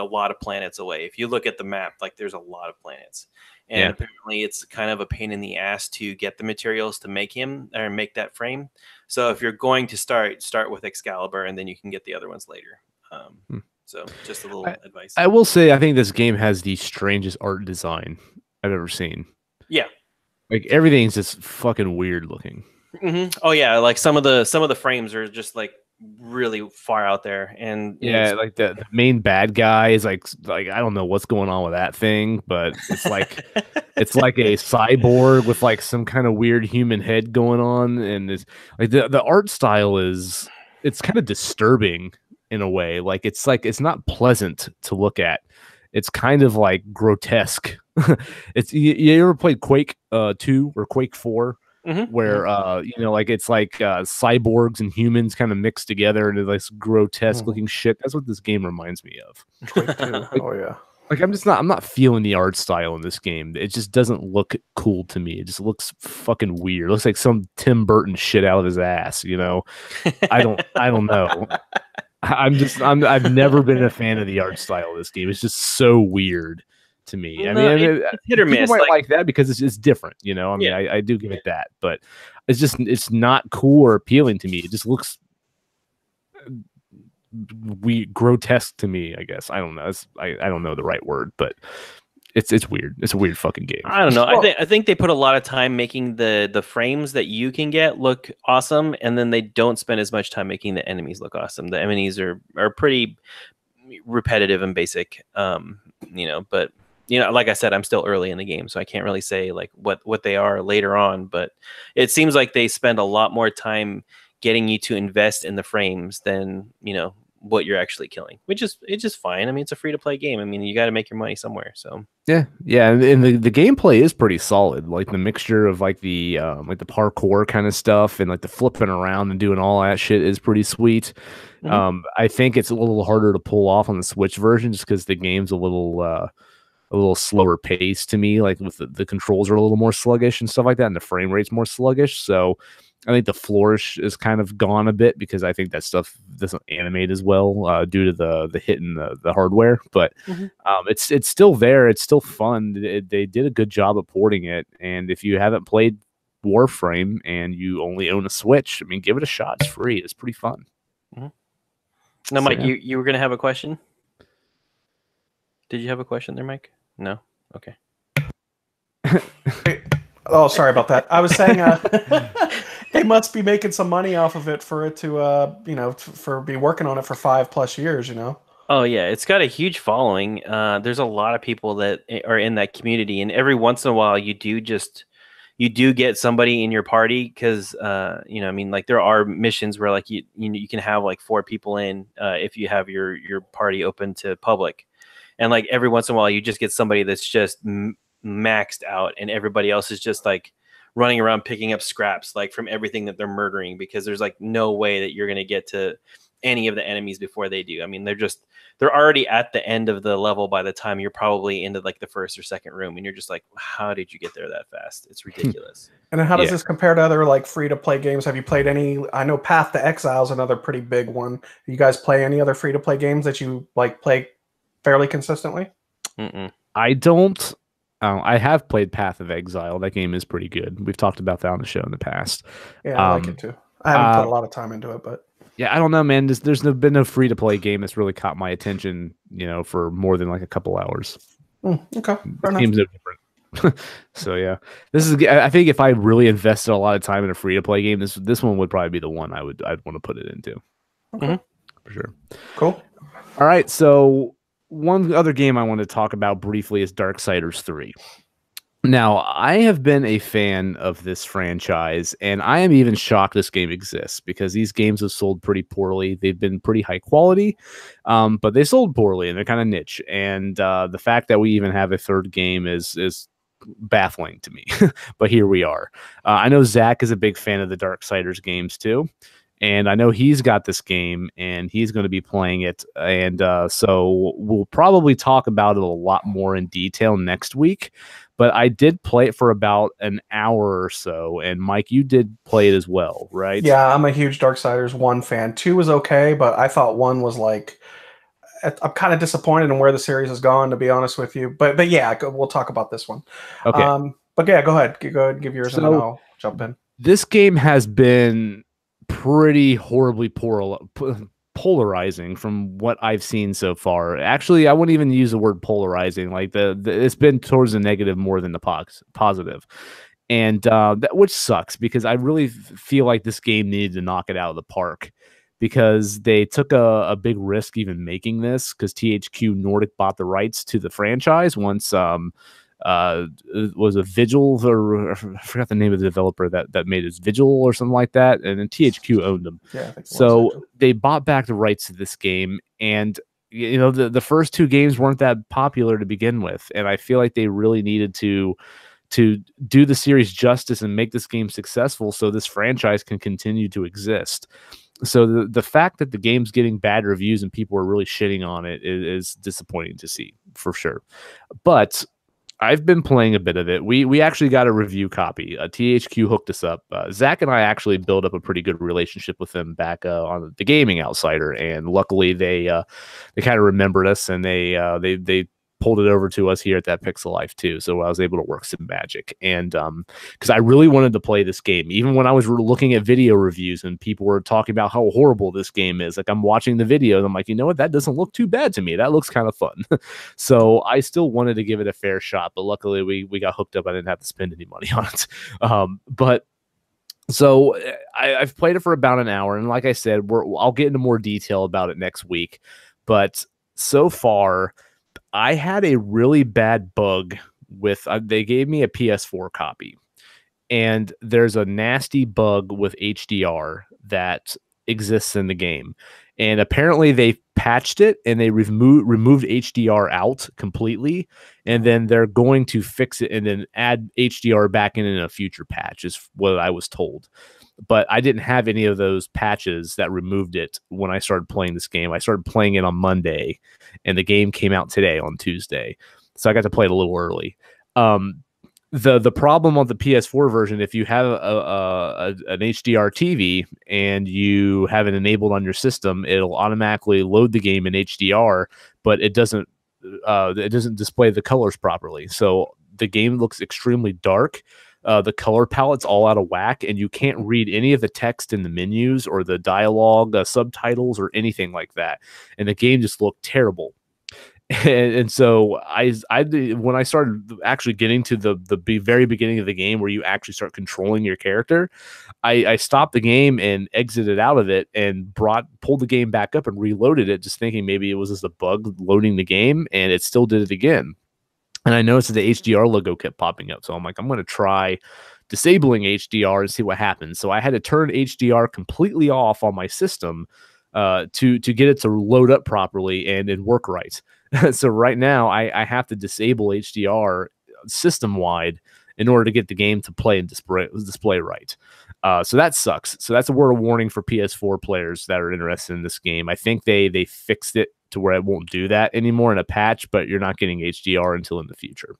lot of planets away. If you look at the map, like there's a lot of planets, and apparently it's kind of a pain in the ass to get the materials to make that frame. So if you're going to start with Excalibur, and then you can get the other ones later. So just a little advice. I will say, I think this game has the strangest art design I've ever seen. Yeah, like everything's just fucking weird looking. Oh yeah, like some of the frames are just like really far out there, and like the main bad guy is like I don't know what's going on with that thing, but it's like it's like a cyborg with like some kind of weird human head going on, and it's like the art style it's kind of disturbing in a way. Like it's not pleasant to look at. It's kind of like grotesque. It's you ever played Quake 2 or Quake 4? Where it's like cyborgs and humans kind of mixed together into this grotesque looking shit. That's what this game reminds me of. Oh yeah. Like I'm not feeling the art style in this game. It just doesn't look cool to me. It just looks fucking weird. It looks like some Tim Burton shit out of his ass, I don't know. I've never been a fan of the art style of this game. It's just so weird to me. It's hit or miss. People might like that because it's different, I do give it that, but it's not cool or appealing to me. It just looks grotesque to me, I guess. I don't know. I don't know the right word, but it's weird. It's a weird fucking game. I don't know. I think they put a lot of time making the frames that you can get look awesome, and then they don't spend as much time making the enemies look awesome. The enemies are pretty repetitive and basic, but like I said, I'm still early in the game, so I can't really say like what they are later on, but it seems like they spend a lot more time getting you to invest in the frames than, what you're actually killing, which is just fine. It's a free to play game. You got to make your money somewhere. So yeah. And the gameplay is pretty solid. Like the mixture of like the parkour kind of stuff and like the flipping around and doing all that shit is pretty sweet. I think it's a little harder to pull off on the Switch version just because the game's a little slower pace to me, like with the controls are a little more sluggish and stuff like that, and the frame rate's more sluggish. So I think the flourish is kind of gone a bit because I think that stuff doesn't animate as well due to the hit in the hardware. But it's still there. It's still fun. They did a good job of porting it. And if you haven't played Warframe and you only own a Switch, give it a shot. It's free. It's pretty fun. Now, Mike, you were going to have a question? Did you have a question there, Mike? No? Okay. Oh, sorry about that. I was saying they must be making some money off of it for it to, for be working on it for 5+ years, Oh, yeah. It's got a huge following. There's a lot of people that are in that community. And every once in a while, you do just you do get somebody in your party because you know, I mean, like there are missions where like you can have like 4 people in if you have your party open to public, and like every once in a while you just get somebody that's just maxed out, and everybody else is just like running around picking up scraps like from everything that they're murdering, because there's like no way that you're gonna get to any of the enemies before they do. I mean, they're already at the end of the level by the time you're probably into like the first or second room, and you're just like, how did you get there that fast? It's ridiculous. And then how does this compare to other like free-to-play games? Have you played any? I know Path to Exile is another pretty big one. You guys play any other free-to-play games that you like play fairly consistently? I don't. I have played Path of Exile. That game is pretty good. We've talked about that on the show in the past. Yeah, I like it too. I haven't put a lot of time into it, but yeah, I don't know, man. There's been no free-to-play game that's really caught my attention, you know, for more than like a couple hours. Okay, fair enough. Game's no different. So yeah, this is. I think if I really invested a lot of time in a free-to-play game, this one would probably be the one I'd want to put it into. Okay, for sure. Cool. All right, so one other game I want to talk about briefly is Darksiders 3. Now, I have been a fan of this franchise, and I am even shocked this game exists because these games have sold pretty poorly. They've been pretty high quality, but they sold poorly, and they're kind of niche. And the fact that we even have a third game is baffling to me. But here we are. I know Zach is a big fan of the Darksiders games too. And I know he's got this game, and he's going to be playing it. And so we'll probably talk about it a lot more in detail next week. But I did play it for about an hour or so. And Mike, you did play it as well, right? Yeah, I'm a huge Darksiders 1 fan. 2 was okay, but I thought 1 was like... I'm kind of disappointed in where the series has gone, to be honest with you. But yeah, we'll talk about this one. Okay. But yeah, go ahead. Go ahead and give yours, and then I'll jump in. This game has been pretty horribly polarizing from what I've seen so far. Actually, I wouldn't even use the word polarizing. Like it's been towards the negative more than the positive, and which sucks because I really feel like this game needed to knock it out of the park because they took a big risk even making this because THQ Nordic bought the rights to the franchise once it was a Vigil, or I forgot the name of the developer that made it, Vigil or something like that, and then THQ owned them. Yeah, I think so they bought back the rights to this game, and you know the first 2 games weren't that popular to begin with, and I feel like they really needed to do the series justice and make this game successful so this franchise can continue to exist. So the fact that the game's getting bad reviews and people are really shitting on it is disappointing to see, for sure. But I've been playing a bit of it. We actually got a review copy. THQ hooked us up. Zach and I actually built up a pretty good relationship with them back on the Gaming Outsider, and luckily they kind of remembered us, and they pulled it over to us here at That Pixel Life too. So I was able to work some magic, and because I really wanted to play this game, even when I was looking at video reviews and people were talking about how horrible this game is. Like I'm watching the video and I'm like, you know what, that doesn't look too bad to me. That looks kind of fun. So I still wanted to give it a fair shot, but luckily we got hooked up. I didn't have to spend any money on it. But so I've played it for about an hour, and like I said, I'll get into more detail about it next week. But so far, I had a really bad bug with they gave me a PS4 copy, and there's a nasty bug with HDR that exists in the game, and apparently they patched it and they removed HDR out completely, and then they're going to fix it and then add HDR back in a future patch is what I was told. But I didn't have any of those patches that removed it when I started playing this game. I started playing it on Monday, and the game came out today on Tuesday. So I got to play it a little early. The problem on the PS4 version, if you have an HDR TV and you have it enabled on your system, it'll automatically load the game in HDR, but it doesn't display the colors properly. So the game looks extremely dark. The color palette's all out of whack, and you can't read any of the text in the menus or the dialogue, subtitles, or anything like that. And the game just looked terrible. And so I when I started actually getting to the very beginning of the game where you actually start controlling your character, I stopped the game and exited out of it and pulled the game back up and reloaded it, just thinking maybe it was just a bug loading the game, and it still did it again. And I noticed that the HDR logo kept popping up. So I'm like, I'm going to try disabling HDR and see what happens. So I had to turn HDR completely off on my system to get it to load up properly and work right. So right now I have to disable HDR system wide in order to get the game to play and display right. So that sucks. So that's a word of warning for PS4 players that are interested in this game. I think they fixed it to where it won't do that anymore in a patch, but you're not getting HDR until in the future.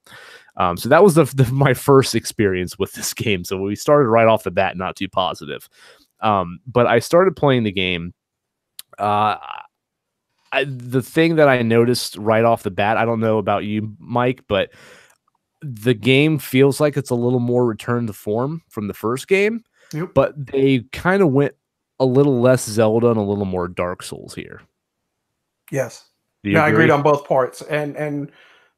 So that was my first experience with this game. So we started right off the bat not too positive. But I started playing the game. The thing that I noticed right off the bat, I don't know about you, Mike, but the game feels like it's a little more return to form from the first game. Yep. But they kind of went a little less Zelda and a little more Dark Souls here. Yes. Yeah, I agreed on both parts. And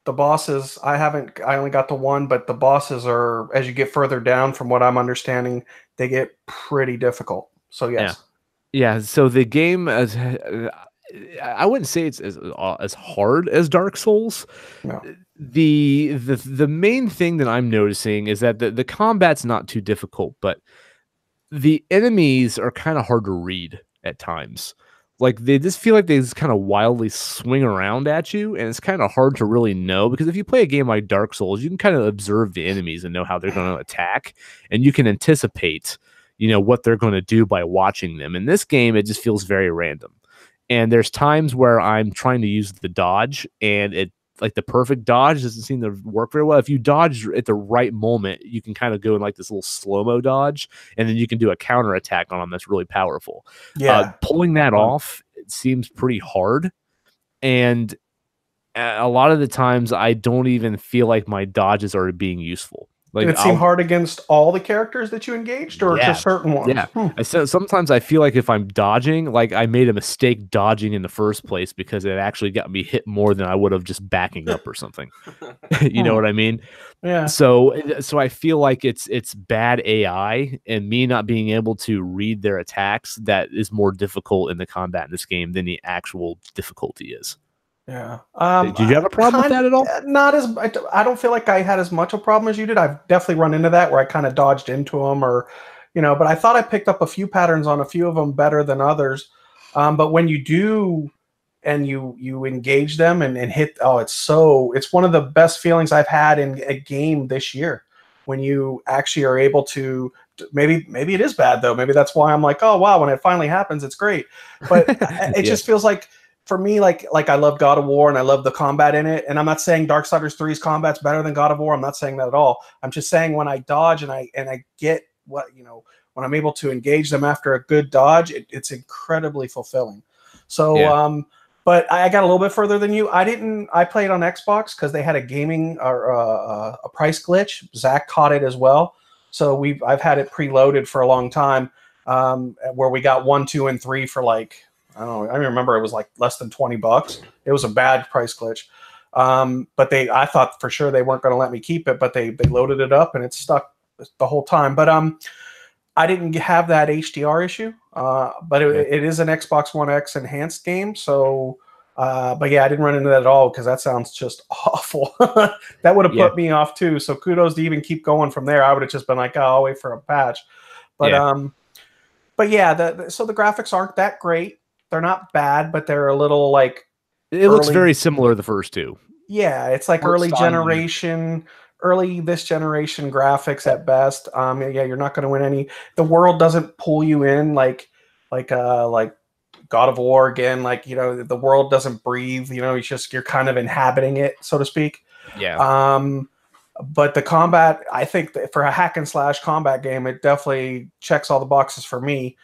the bosses, I only got to one, but the bosses are, as you get further down, from what I'm understanding, they get pretty difficult. So yes. Yeah. So the game, as I wouldn't say it's as hard as Dark Souls. No. The main thing that I'm noticing is that the combat's not too difficult, but the enemies are kind of hard to read at times. Like, they just feel like they just kind of wildly swing around at you, and it's kind of hard to really know, because if you play a game like Dark Souls, you can kind of observe the enemies and know how they're going to attack, and you can anticipate, what they're going to do by watching them. In this game, it just feels very random. And there's times where I'm trying to use the dodge, and it, like, the perfect dodge doesn't seem to work very well. If you dodge at the right moment, you can kind of go in like this little slow-mo dodge, and then you can do a counter attack on them that's really powerful. Yeah. Pulling that off, it seems pretty hard. And a lot of the times I don't even feel like my dodges are being useful. Like, did it seem hard against all the characters that you engaged, or just certain ones? Yeah. Sometimes I feel like if I'm dodging, like I made a mistake dodging in the first place because it actually got me hit more than I would have just backing up or something. You know what I mean? Yeah. So I feel like it's bad AI and me not being able to read their attacks that is more difficult in the combat in this game than the actual difficulty is. Yeah. Did you have a problem with that at all? Not as. I don't feel like I had as much a problem as you did. I've definitely run into that where I kind of dodged into them, or, but I thought I picked up a few patterns on a few of them better than others. But when you do, and you engage them and hit, it's one of the best feelings I've had in a game this year, when you actually are able to. Maybe it is bad though. Maybe that's why I'm like, oh wow, when it finally happens, it's great. But it just feels like, for me, like I love God of War and I love the combat in it. And I'm not saying Darksiders 3's combat's better than God of War. I'm not saying that at all. I'm just saying when I dodge and I get what, when I'm able to engage them after a good dodge, it's incredibly fulfilling. So, but I got a little bit further than you. I played on Xbox because they had a gaming or a price glitch. Zach caught it as well. So I've had it preloaded for a long time, where we got 1, 2, and 3 for like, I don't know. I remember it was like less than $20. It was a bad price glitch. But I thought for sure they weren't going to let me keep it, but they loaded it up and it stuck the whole time. But I didn't have that HDR issue. But it is an Xbox One X enhanced game. So, but yeah, I didn't run into that at all, because that sounds just awful. That would have put me off too. So kudos to even keep going from there. I would have just been like, oh, I'll wait for a patch. But so the graphics aren't that great. They're not bad, but they're a little like. It looks very similar to the first two. Yeah, it's like early this generation graphics at best. You're not going to win any. The world doesn't pull you in like God of War again. Like, the world doesn't breathe. You're kind of inhabiting it, so to speak. Yeah. But the combat, I think that for a hack and slash combat game, it definitely checks all the boxes for me.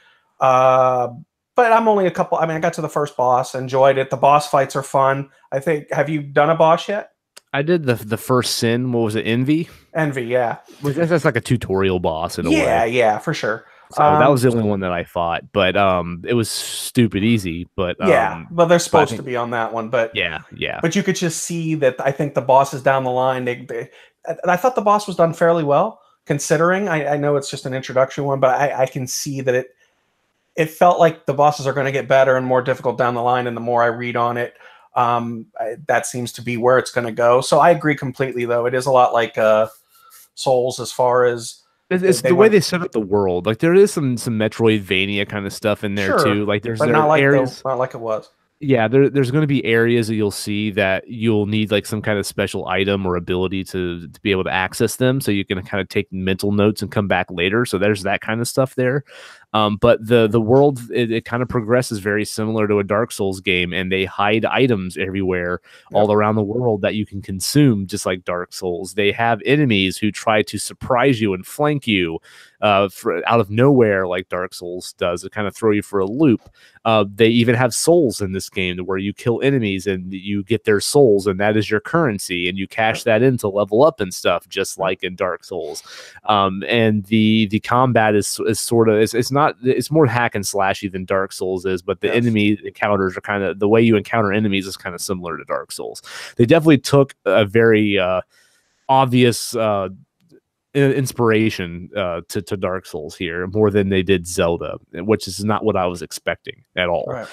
But I'm only I got to the first boss, enjoyed it. The boss fights are fun. I think, have you done a boss yet? I did the first sin. What was it? Envy? Envy, yeah. That's like a tutorial boss in a way. Yeah, for sure. So that was the only one that I fought, but it was stupid easy. But well, they're supposed to be on that one, but yeah. But you could just see that. I think the bosses down the line, I thought the boss was done fairly well, considering. I know it's just an introduction one, but I can see that it felt like the bosses are going to get better and more difficult down the line, and the more I read on it, that seems to be where it's going to go. So I agree completely, though. It is a lot like Souls as far as It's the way they set up the world. Like there is some Metroidvania kind of stuff in there too. Like there's not like areas, not like it was. Yeah, there's going to be areas that you'll see that you'll need like some kind of special item or ability to be able to access them. So you can kind of take mental notes and come back later. So there's that kind of stuff there. But the world, it kind of progresses very similar to a Dark Souls game, and they hide items everywhere all around the world that you can consume, just like Dark Souls. They have enemies who try to surprise you and flank you out of nowhere, like Dark Souls does, to kind of throw you for a loop. They even have souls in this game where you kill enemies and you get their souls, and that is your currency, and you cash that in to level up and stuff, just like in Dark Souls. And the combat is sort of it's more hack and slashy than Dark Souls is, but the enemy encounters are kind of, the way you encounter enemies is kind of similar to Dark Souls. They definitely took a very obvious inspiration to Dark Souls here, more than they did Zelda, which is not what I was expecting at all. Right.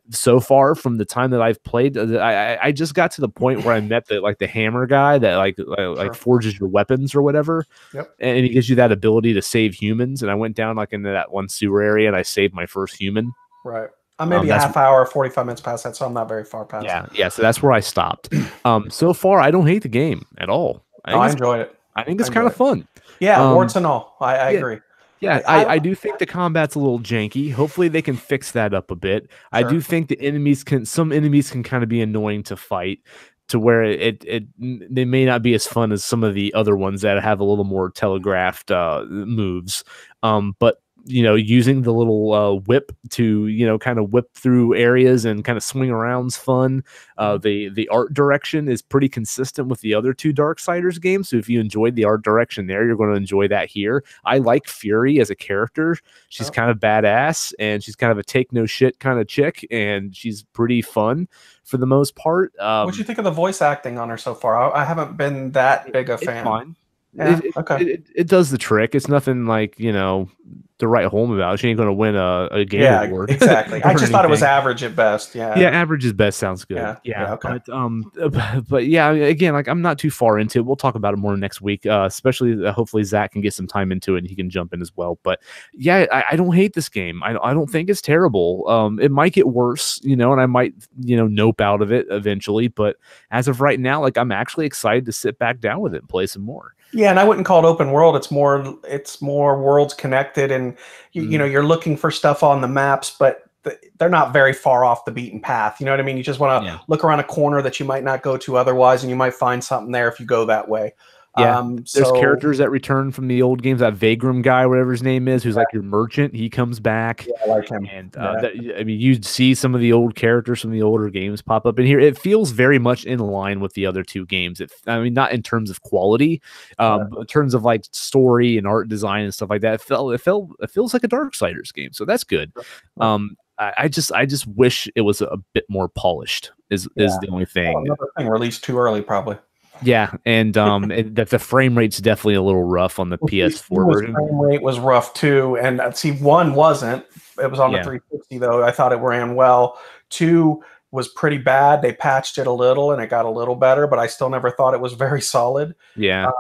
So far from the time that I've played, I just got to the point where I met the hammer guy that like forges your weapons or whatever. Yep. And he gives you that ability to save humans. And I went down like into that one sewer area and I saved my first human. Right. I'm maybe a half hour, 45 minutes past that, so I'm not very far past. Yeah. So that's where I stopped. So far, I don't hate the game at all. I enjoy it. I think it's kind of fun. Yeah, warts and all. I agree. Yeah, I do think the combat's a little janky. Hopefully they can fix that up a bit. Sure. I do think some enemies can kind of be annoying to fight, to where they may not be as fun as some of the other ones that have a little more telegraphed moves. But using the little whip to kind of whip through areas and kind of swing around's fun. The art direction is pretty consistent with the other two Darksiders games, so if you enjoyed the art direction there, you're going to enjoy that here. I like Fury as a character. She's kind of badass, and she's kind of a take no shit kind of chick, and she's pretty fun for the most part. What do you think of the voice acting on her so far? I haven't been that big a fan. Fine. Yeah, it does the trick. It's nothing like to write home about. She ain't going to win a game award. Exactly. I just thought it was average at best. Yeah, average is best sounds good. Yeah. Okay. But yeah, again, like I'm not too far into it. We'll talk about it more next week. Especially hopefully Zach can get some time into it and he can jump in as well. But yeah, I don't hate this game. I don't think it's terrible. It might get worse, and I might nope out of it eventually. But as of right now, like I'm actually excited to sit back down with it and play some more. Yeah, and I wouldn't call it open world. It's more worlds connected, and you're looking for stuff on the maps, but they're not very far off the beaten path. You know what I mean? You just want to look around a corner that you might not go to otherwise, and you might find something there if you go that way. Yeah, there's characters that return from the old games. That Vagrim guy, whatever his name is, who's like your merchant, he comes back. Yeah, I like him. And you'd see some of the old characters from the older games pop up in here. It feels very much in line with the other two games. Not in terms of quality, but in terms of like story and art design and stuff like that. It feels like a Darksiders game, so that's good. I just wish it was a bit more polished. Is the only thing. Another thing released too early, probably. Yeah, and that the frame rate's definitely a little rough on the PS4 version. The frame rate was rough too, and see, 1 wasn't. It was on the 360 though. I thought it ran well. 2 was pretty bad. They patched it a little, and it got a little better, but I still never thought it was very solid. Yeah,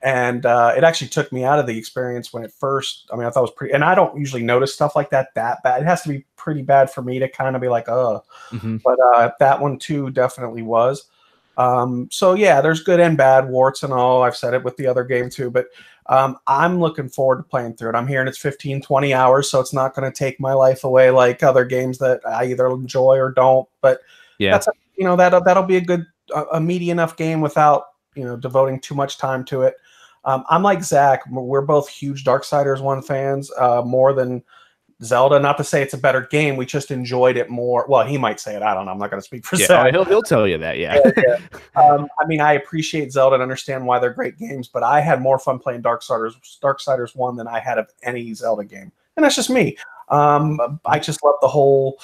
and it actually took me out of the experience when it first. I mean, I thought it was pretty, and I don't usually notice stuff like that bad. It has to be pretty bad for me to kind of be like, But that one too definitely was. So yeah, there's good and bad, warts and all. I've said it with the other game too, but I'm looking forward to playing through it. I'm hearing it's 15-20 hours, so it's not going to take my life away like other games that I either enjoy or don't. But that's that'll be a good a meaty enough game without devoting too much time to it. I'm like Zach. We're both huge Darksiders 1 fans, more than Zelda. Not to say it's a better game, we just enjoyed it more. Well, he might say it. I don't know. I'm not going to speak for Zach. He'll tell you that. Yeah. I mean, I appreciate Zelda and understand why they're great games, but I had more fun playing Darksiders 1 than I had of any Zelda game, and that's just me. I just love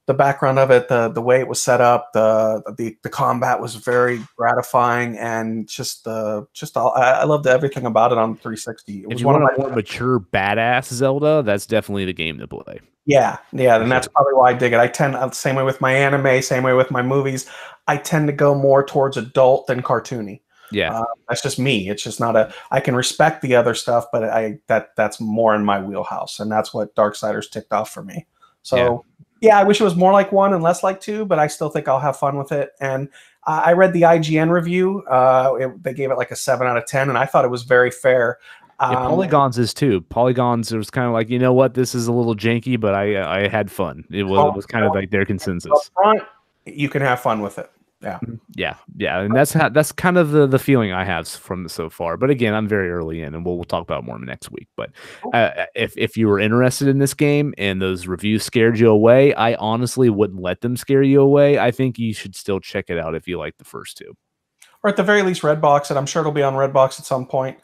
the background of it, the way it was set up, the combat was very gratifying, and I loved everything about it on 360. It was if you want a more mature, badass Zelda, that's definitely the game to play. Yeah, and that's probably why I dig it. I tend, same way with my anime, same way with my movies, I tend to go more towards adult than cartoony. Yeah. That's just me. It's just not I can respect the other stuff, but that's more in my wheelhouse, and that's what Darksiders ticked off for me. So yeah, I wish it was more like 1 and less like 2, but I still think I'll have fun with it. And I read the IGN review. They gave it like a 7 out of 10, and I thought it was very fair. Polygons is too. Polygons, it was kind of like, you know what, this is a little janky, but I had fun. It was kind of like their consensus. Front, you can have fun with it. Yeah, and that's kind of the feeling I have from so far. But again, I'm very early in, and we'll talk about more next week. But if you were interested in this game and those reviews scared you away, I honestly wouldn't let them scare you away. I think you should still check it out if you like the first two, or at the very least Redbox it. I'm sure it'll be on Redbox at some point.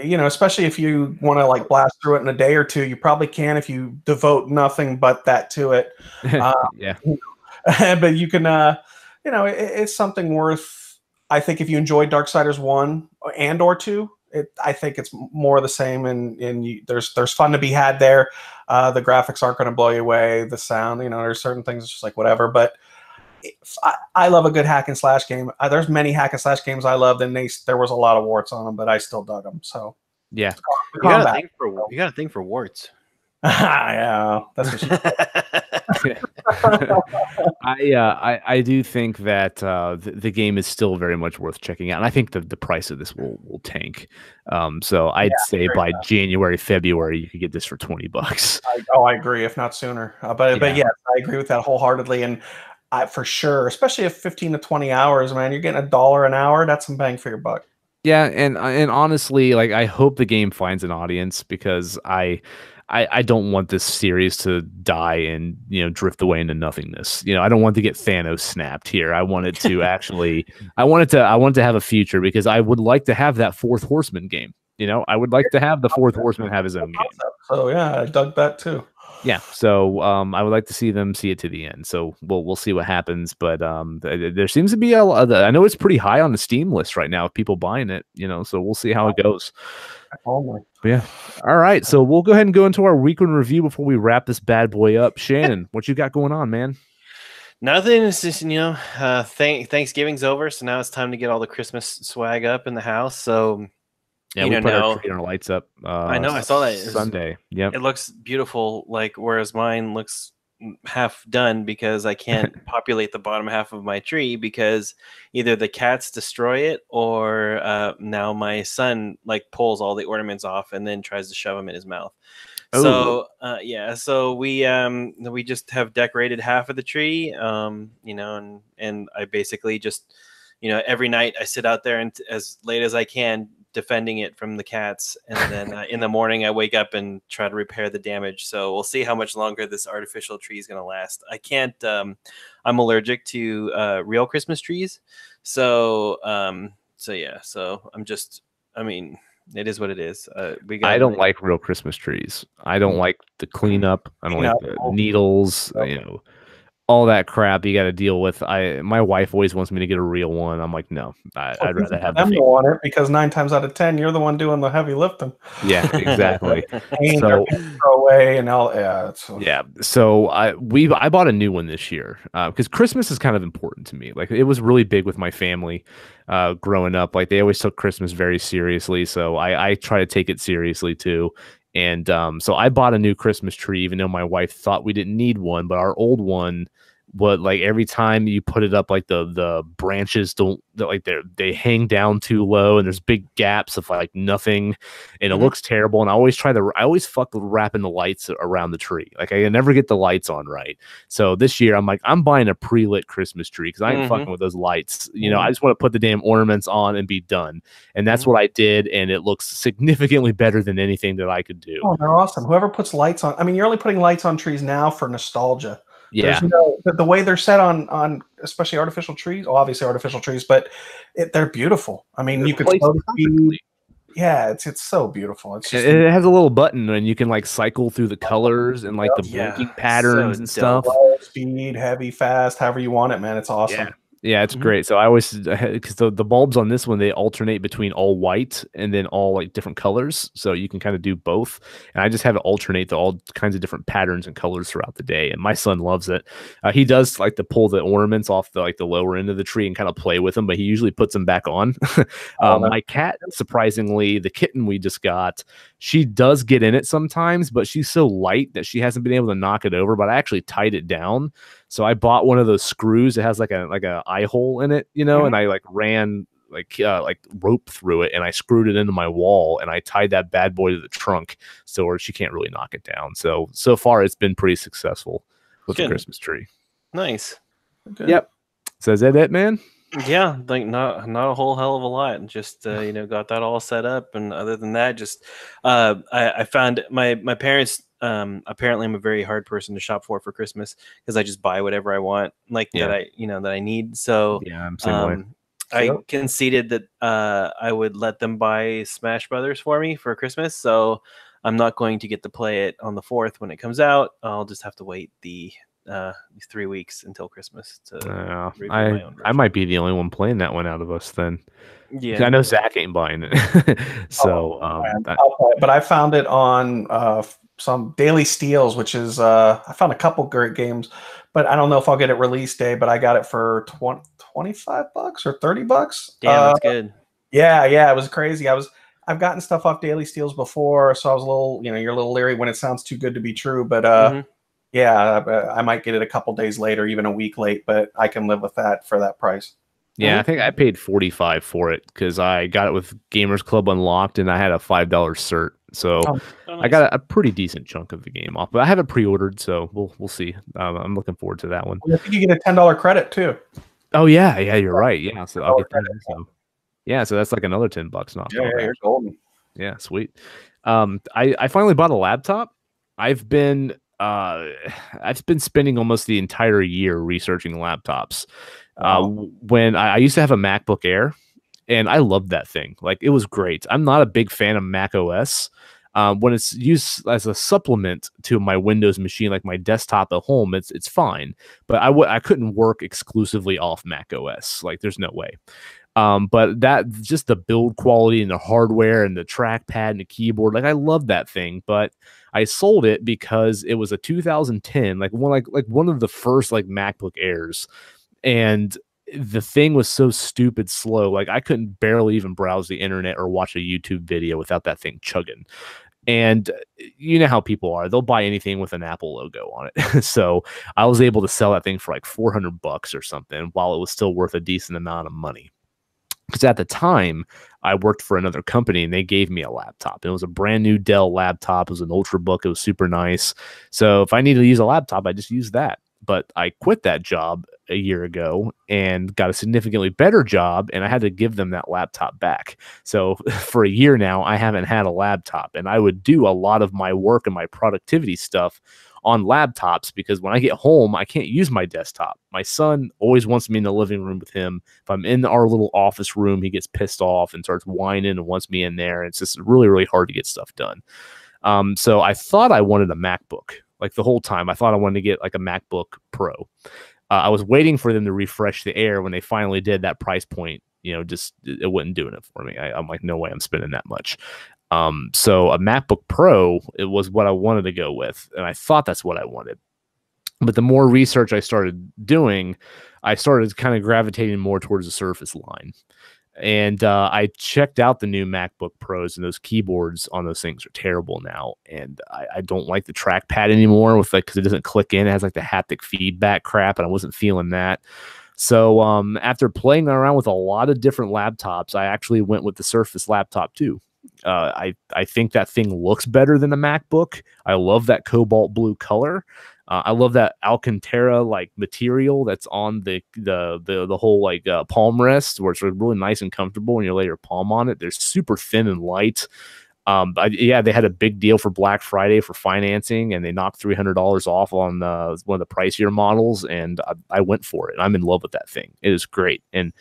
Especially if you want to like blast through it in a day or two, you probably can if you devote nothing but that to it. But you can. It's something worth. I think if you enjoyed Darksiders 1 or 2, I think it's more the same. And there's fun to be had there. The graphics aren't going to blow you away. The sound, there's certain things it's just like whatever. But I love a good hack and slash game. There's many hack and slash games I loved, and there was a lot of warts on them, but I still dug them. So yeah, you got to think for warts. Yeah, that's what she said. I do think that the game is still very much worth checking out, and I think the price of this will tank. So I'd say by January, February, you could get this for $20. I agree, if not sooner. But yes, I agree with that wholeheartedly, and for sure, especially if 15 to 20 hours, man, you're getting $1 an hour. That's some bang for your buck. Yeah, and honestly, like I hope the game finds an audience because I don't want this series to die and drift away into nothingness. I don't want to get Thanos snapped here. I want it to actually. I want to have a future because I would like to have that Fourth Horseman game. I would like to have the Fourth Horseman have his own game. So yeah, I dug that too. Yeah, so I would like to see them see it to the end. So we'll see what happens, but there seems to be I know it's pretty high on the Steam list right now of people buying it. So we'll see how it goes. But yeah, all right. So we'll go ahead and go into our weekend review before we wrap this bad boy up. Shannon, what you got going on, man? Nothing. It's just Thanksgiving's over, so now it's time to get all the Christmas swag up in the house. So. Yeah, we put our lights up. I know. I saw that Sunday. Yeah, it looks beautiful. Whereas mine looks half done because I can't populate the bottom half of my tree because either the cats destroy it or now my son pulls all the ornaments off and then tries to shove them in his mouth. Oh. So so we just have decorated half of the tree. And I basically just every night I sit out there and as late as I can. Defending it from the cats, and then in the morning I wake up and try to repair the damage. So we'll see how much longer this artificial tree is going to last. I can't. I'm allergic to real Christmas trees, so yeah. So I'm just. I mean, it is what it is. I don't like real Christmas trees. I don't like the cleanup. I don't like the needles. All that crap you got to deal with. My wife always wants me to get a real one. I'm like, no, I'd rather have them on it because 9 times out of 10, you're the one doing the heavy lifting. Yeah, exactly. So away and all. Yeah. So I bought a new one this year because Christmas is kind of important to me. It was really big with my family growing up. They always took Christmas very seriously. So I try to take it seriously too. And so I bought a new Christmas tree, even though my wife thought we didn't need one. But our old one, every time you put it up, the branches they hang down too low, and there's big gaps of nothing, and it looks terrible. And I always fuck with wrapping the lights around the tree. I never get the lights on right. So this year I'm buying a pre-lit Christmas tree because I ain't fucking with those lights. I just want to put the damn ornaments on and be done. And that's what I did, and it looks significantly better than anything that I could do. Oh, they're awesome. Whoever puts lights on, I mean, you're only putting lights on trees now for nostalgia. Yeah, the way they're set on especially artificial trees. Well, obviously artificial trees, but they're beautiful. I mean, you could slow the speed. Yeah, it's so beautiful. It has a little button and you can cycle through the colors and the blinking patterns and stuff. Low, speed, heavy, fast, however you want it, man. It's awesome. Yeah, it's great. So I always, because the bulbs on this one, they alternate between all white and then all like different colors. So you can kind of do both. And I just have it alternate to all kinds of different patterns and colors throughout the day. And my son loves it. He does like to pull the ornaments off the lower end of the tree and kind of play with them, but he usually puts them back on. My cat, surprisingly, the kitten we just got, she does get in it sometimes, but she's so light that she hasn't been able to knock it over. But I actually tied it down. So I bought one of those screws that has like a eye hole in it, and I like ran like rope through it and I screwed it into my wall and I tied that bad boy to the trunk so she can't really knock it down. So far it's been pretty successful with the Christmas tree. Nice. Good. Yep. So is that it, man? Yeah, like not a whole hell of a lot. Just got that all set up, and other than that, just I found my parents. Apparently, I'm a very hard person to shop for Christmas because I just buy whatever I want, that I need. So yeah, I'm same way. I conceded that I would let them buy Smash Brothers for me for Christmas. So I'm not going to get to play it on the 4th when it comes out. I'll just have to wait the 3 weeks until Christmas to I might be the only one playing that one out of us then. Yeah, I know Zach ain't buying it. So but I found it on some Daily Steals, which is I found a couple great games, but I don't know if I'll get it release day, but I got it for $25 or $30. Yeah, that's good. Yeah, it was crazy. I've gotten stuff off Daily Steals before, so I was a little, you're a little leery when it sounds too good to be true, but yeah, I might get it a couple days late or even a week late, but I can live with that for that price. Yeah, I think I paid $45 for it because I got it with Gamers Club Unlocked and I had a $5 cert. So nice. I got a pretty decent chunk of the game off, but I have it pre-ordered, so we'll see. I'm looking forward to that one. I think you get a $10 credit too. Oh yeah, you're right. Yeah, so I'll get that. So that's like another $10 off. Yeah, you're golden. Yeah, sweet. I finally bought a laptop. I've been spending almost the entire year researching laptops. When I used to have a MacBook Air, and I loved that thing. Like, it was great. I'm not a big fan of Mac OS. When it's used as a supplement to my Windows machine, like my desktop at home, it's fine. But I couldn't work exclusively off Mac OS. Like, there's no way. But that just the build quality and the hardware and the trackpad and the keyboard, like I love that thing. But I sold it because it was a 2010, like one of the first like MacBook Airs, and the thing was so stupid slow. Like I couldn't barely even browse the internet or watch a YouTube video without that thing chugging. And you know how people are, they'll buy anything with an Apple logo on it. So I was able to sell that thing for like $400 or something while it was still worth a decent amount of money. Because at the time, I worked for another company and they gave me a laptop. It was a brand new Dell laptop. It was an Ultrabook. It was super nice. So if I needed to use a laptop, I just used that. But I quit that job a year ago and got a significantly better job, and I had to give them that laptop back. So for a year now, I haven't had a laptop, and I would do a lot of my work and my productivity stuff on laptops because when I get home, I can't use my desktop. My son always wants me in the living room with him. If I'm in our little office room, he gets pissed off and starts whining and wants me in there. It's just really, really hard to get stuff done. So I thought I wanted a MacBook. Like the whole time, I thought I wanted to get like a MacBook Pro. I was waiting for them to refresh the Air. When they finally did, that price point, just it wasn't doing it for me. I'm like, no way I'm spending that much. So a MacBook Pro, it was what I wanted to go with, and I thought that's what I wanted. But the more research I started doing, I started kind of gravitating more towards the Surface line. And I checked out the new MacBook Pros, and those keyboards on those things are terrible now. And I don't like the trackpad anymore because it doesn't click in. It has like the haptic feedback crap, and I wasn't feeling that. So after playing around with a lot of different laptops, I actually went with the Surface laptop too. I think that thing looks better than a MacBook. I love that cobalt blue color. I love that Alcantara like material that's on the whole like palm rest, where it's really nice and comfortable when you lay your palm on it. They're super thin and light. They had a big deal for Black Friday for financing, and they knocked $300 off on one of the pricier models, and I went for it. I'm in love with that thing. It is great, and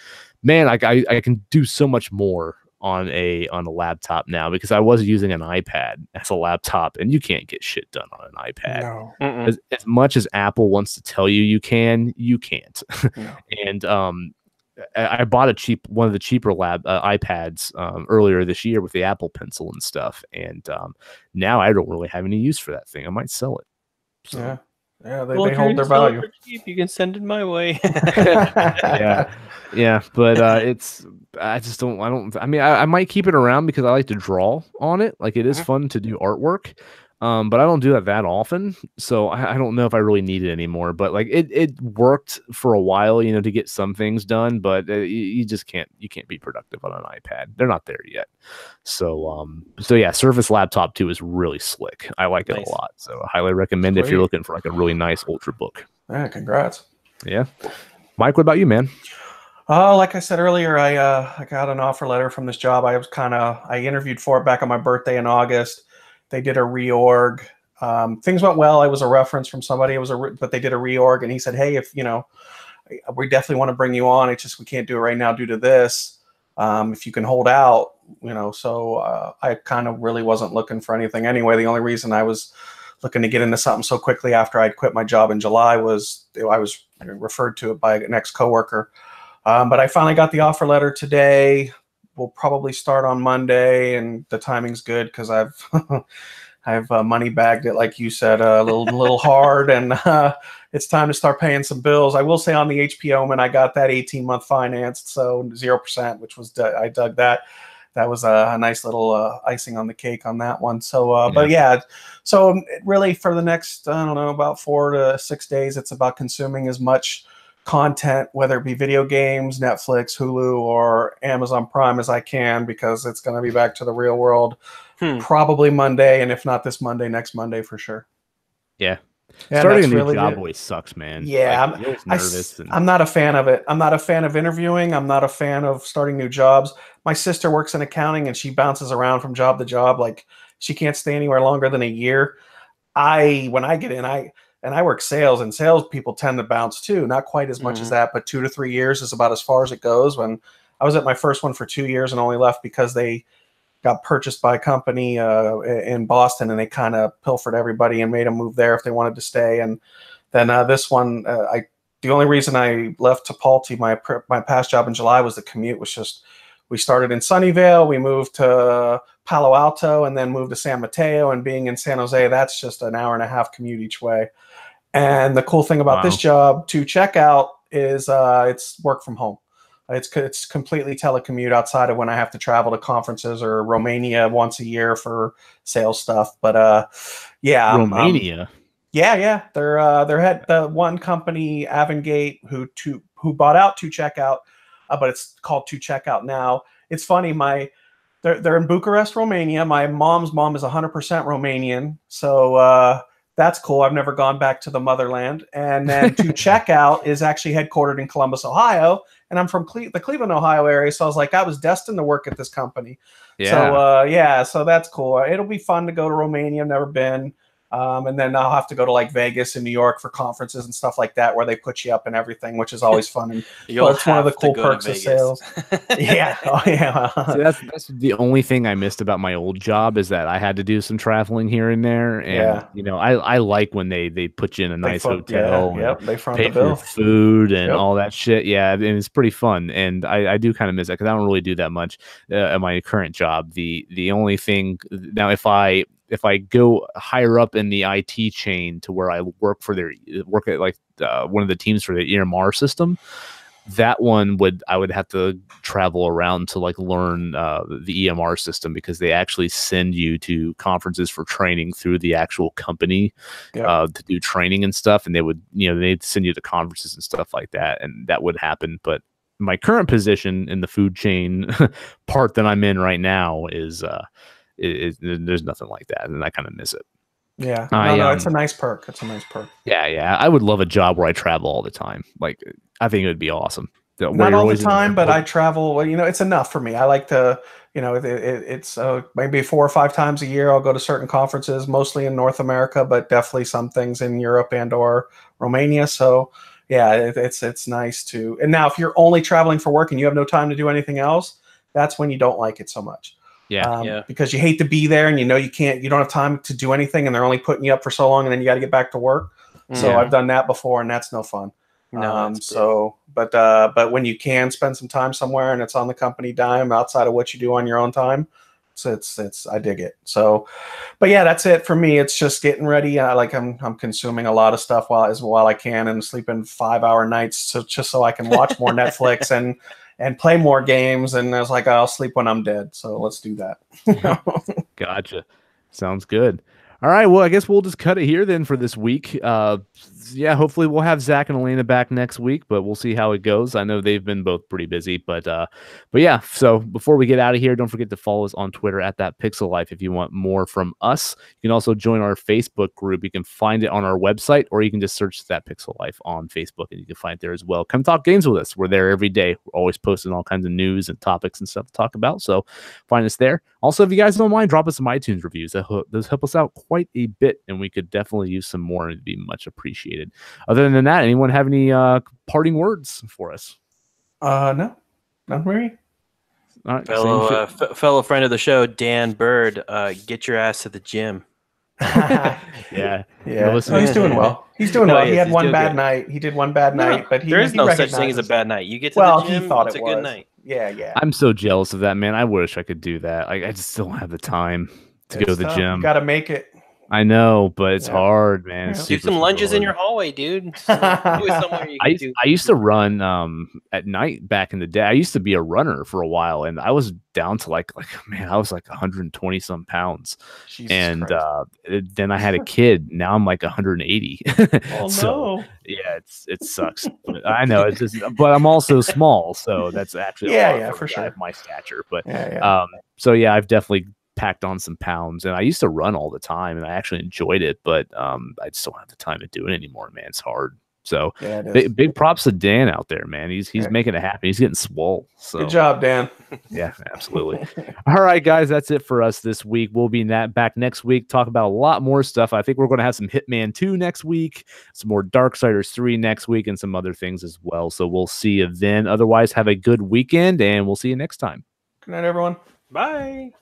man, I can do so much more on a laptop now, because I was using an iPad as a laptop, and you can't get shit done on an iPad. No. As much as Apple wants to tell you you can, you can't. No. And I bought one of the cheaper iPads earlier this year with the Apple Pencil and stuff, and now I don't really have any use for that thing. I might sell it. So. Yeah, they hold their value. You can send it my way. yeah, but I might keep it around because I like to draw on it. Like, it is fun to do artwork. But I don't do that often, so I don't know if I really need it anymore. But like, it worked for a while, to get some things done. But you just can't be productive on an iPad. They're not there yet. So yeah, Surface Laptop 2 is really slick. I like it a lot. So I highly recommend it if you're looking for like a really nice ultrabook. Yeah, congrats. Yeah, Mike, what about you, man? Like I said earlier, I got an offer letter from this job. I interviewed for it back on my birthday in August. They did a reorg. Things went well. I was a reference from somebody. But they did a reorg, and he said, "Hey, if we definitely want to bring you on. It's just we can't do it right now due to this. If you can hold out, So I kind of really wasn't looking for anything anyway. The only reason I was looking to get into something so quickly after I'd quit my job in July was I was referred to it by an ex-coworker. But I finally got the offer letter today. We'll probably start on Monday, and the timing's good because I've money bagged it, like you said, a little hard, and it's time to start paying some bills. I will say on the HP Omen, I got that 18-month financed, so 0%, which was I dug that. That was a nice little icing on the cake on that one. So, but yeah, so really for the next, I don't know, about 4 to 6 days, it's about consuming as much content, whether it be video games, Netflix, Hulu, or Amazon Prime, as I can, because it's going to be back to the real world probably Monday, and if not this Monday, next Monday for sure. Yeah. Starting a new job always sucks, man. Yeah, I'm not a fan of it. I'm not a fan of interviewing. I'm not a fan of starting new jobs. My sister works in accounting, and she bounces around from job to job. Like, she can't stay anywhere longer than a year. When I get in, I work sales, and sales people tend to bounce too. Not quite as much as that, but 2 to 3 years is about as far as it goes. When I was at my first one for 2 years and only left because they got purchased by a company in Boston, and they kind of pilfered everybody and made them move there if they wanted to stay. And then this one, the only reason I left Tipalti, my past job in July, was the commute was just, we started in Sunnyvale, we moved to Palo Alto, and then moved to San Mateo. And being in San Jose, that's just an hour-and-a-half commute each way. And the cool thing about this job, to checkout, is it's work from home. It's completely telecommute outside of when I have to travel to conferences or Romania once a year for sales stuff. But yeah, Romania. Yeah. They're had the one company, Avangate, who bought out 2Checkout, but it's called 2Checkout now. It's funny, they're in Bucharest, Romania. My mom's mom is 100% Romanian, so that's cool. I've never gone back to the motherland. And then 2Checkout is actually headquartered in Columbus, Ohio. And I'm from the Cleveland, Ohio area. So I was like, I was destined to work at this company. Yeah. So that's cool. It'll be fun to go to Romania. I've never been. And then I'll have to go to like Vegas and New York for conferences and stuff like that, where they put you up and everything, which is always fun. And it's one of the cool perks of sales. Yeah. Oh, yeah. So that's the only thing I missed about my old job, is that I had to do some traveling here and there. And, I like when they put you in a nice hotel. Yeah. Yep. They front pay the bill. For food and all that shit. Yeah. And it's pretty fun. And I do kind of miss that, because I don't really do that much at my current job. The only thing now, if I go higher up in the IT chain to where I work at like one of the teams for the EMR system, that one I would have to travel around to like learn the EMR system, because they actually send you to conferences for training through the actual company to do training and stuff. And they would, they'd send you to conferences and stuff like that. And that would happen. But my current position in the food chain part that I'm in right now is there's nothing like that, and I kind of miss it. Yeah, no, it's a nice perk. It's a nice perk. Yeah. I would love a job where I travel all the time. Like, I think it would be awesome. Not all the time, but I travel. Well, it's enough for me. I like to, it's maybe 4 or 5 times a year. I'll go to certain conferences, mostly in North America, but definitely some things in Europe and/or Romania. So yeah, it's nice to. And now, if you're only traveling for work and you have no time to do anything else, that's when you don't like it so much. Yeah. Because you hate to be there and you don't have time to do anything and they're only putting you up for so long and then you got to get back to work. So I've done that before and that's no fun. But when you can spend some time somewhere and it's on the company dime outside of what you do on your own time, it's I dig it. So, but yeah, that's it for me. It's just getting ready. I'm consuming a lot of stuff while I can and sleeping 5-hour nights so I can watch more Netflix and play more games. And I was like, I'll sleep when I'm dead. So let's do that. Gotcha. Sounds good. All right. Well, I guess we'll just cut it here then for this week. Yeah, hopefully we'll have Zach and Alaina back next week, but we'll see how it goes. I know they've been both pretty busy, but yeah. So before we get out of here, don't forget to follow us on Twitter at That Pixel Life if you want more from us. You can also join our Facebook group. You can find it on our website, or you can just search That Pixel Life on Facebook, and you can find it there as well. Come talk games with us. We're there every day. We're always posting all kinds of news and topics and stuff to talk about. So find us there. Also, if you guys don't mind, drop us some iTunes reviews. Those help us out quite a bit, and we could definitely use some more, and it'd be much appreciated. Other than that, anyone have any parting words for us? No, not really. All right, fellow friend of the show, Dan Bird, get your ass to the gym. Yeah. Oh, he's doing well. He's doing well. He had one bad night. He did one bad night, but there is no such thing as a bad night. You get to the gym, it's a good night. Yeah. I'm so jealous of that, man. I wish I could do that. I just don't have the time to go to the gym. You got to make it. I know, but it's hard, man. Yeah. Do some lunges in your hallway, dude. I used to run at night back in the day. I used to be a runner for a while, and I was down to like I was like 120 some pounds. And then I had a kid. Now I'm like 180. Oh so, no. Yeah, it sucks. But I know it's just, but I'm also small, so that's actually for sure my stature. But so yeah, I've definitely packed on some pounds, and I used to run all the time and I actually enjoyed it, but I just don't have the time to do it anymore, man. It's hard. So big props to Dan out there, man. He's making it happen. He's getting swole. So good job, Dan. Yeah, absolutely. All right, guys, that's it for us this week. We'll be back next week, talk about a lot more stuff. I think we're going to have some Hitman 2 next week, some more Darksiders 3 next week, and some other things as well. So we'll see you then. Otherwise, have a good weekend, and we'll see you next time. Good night, everyone. Bye.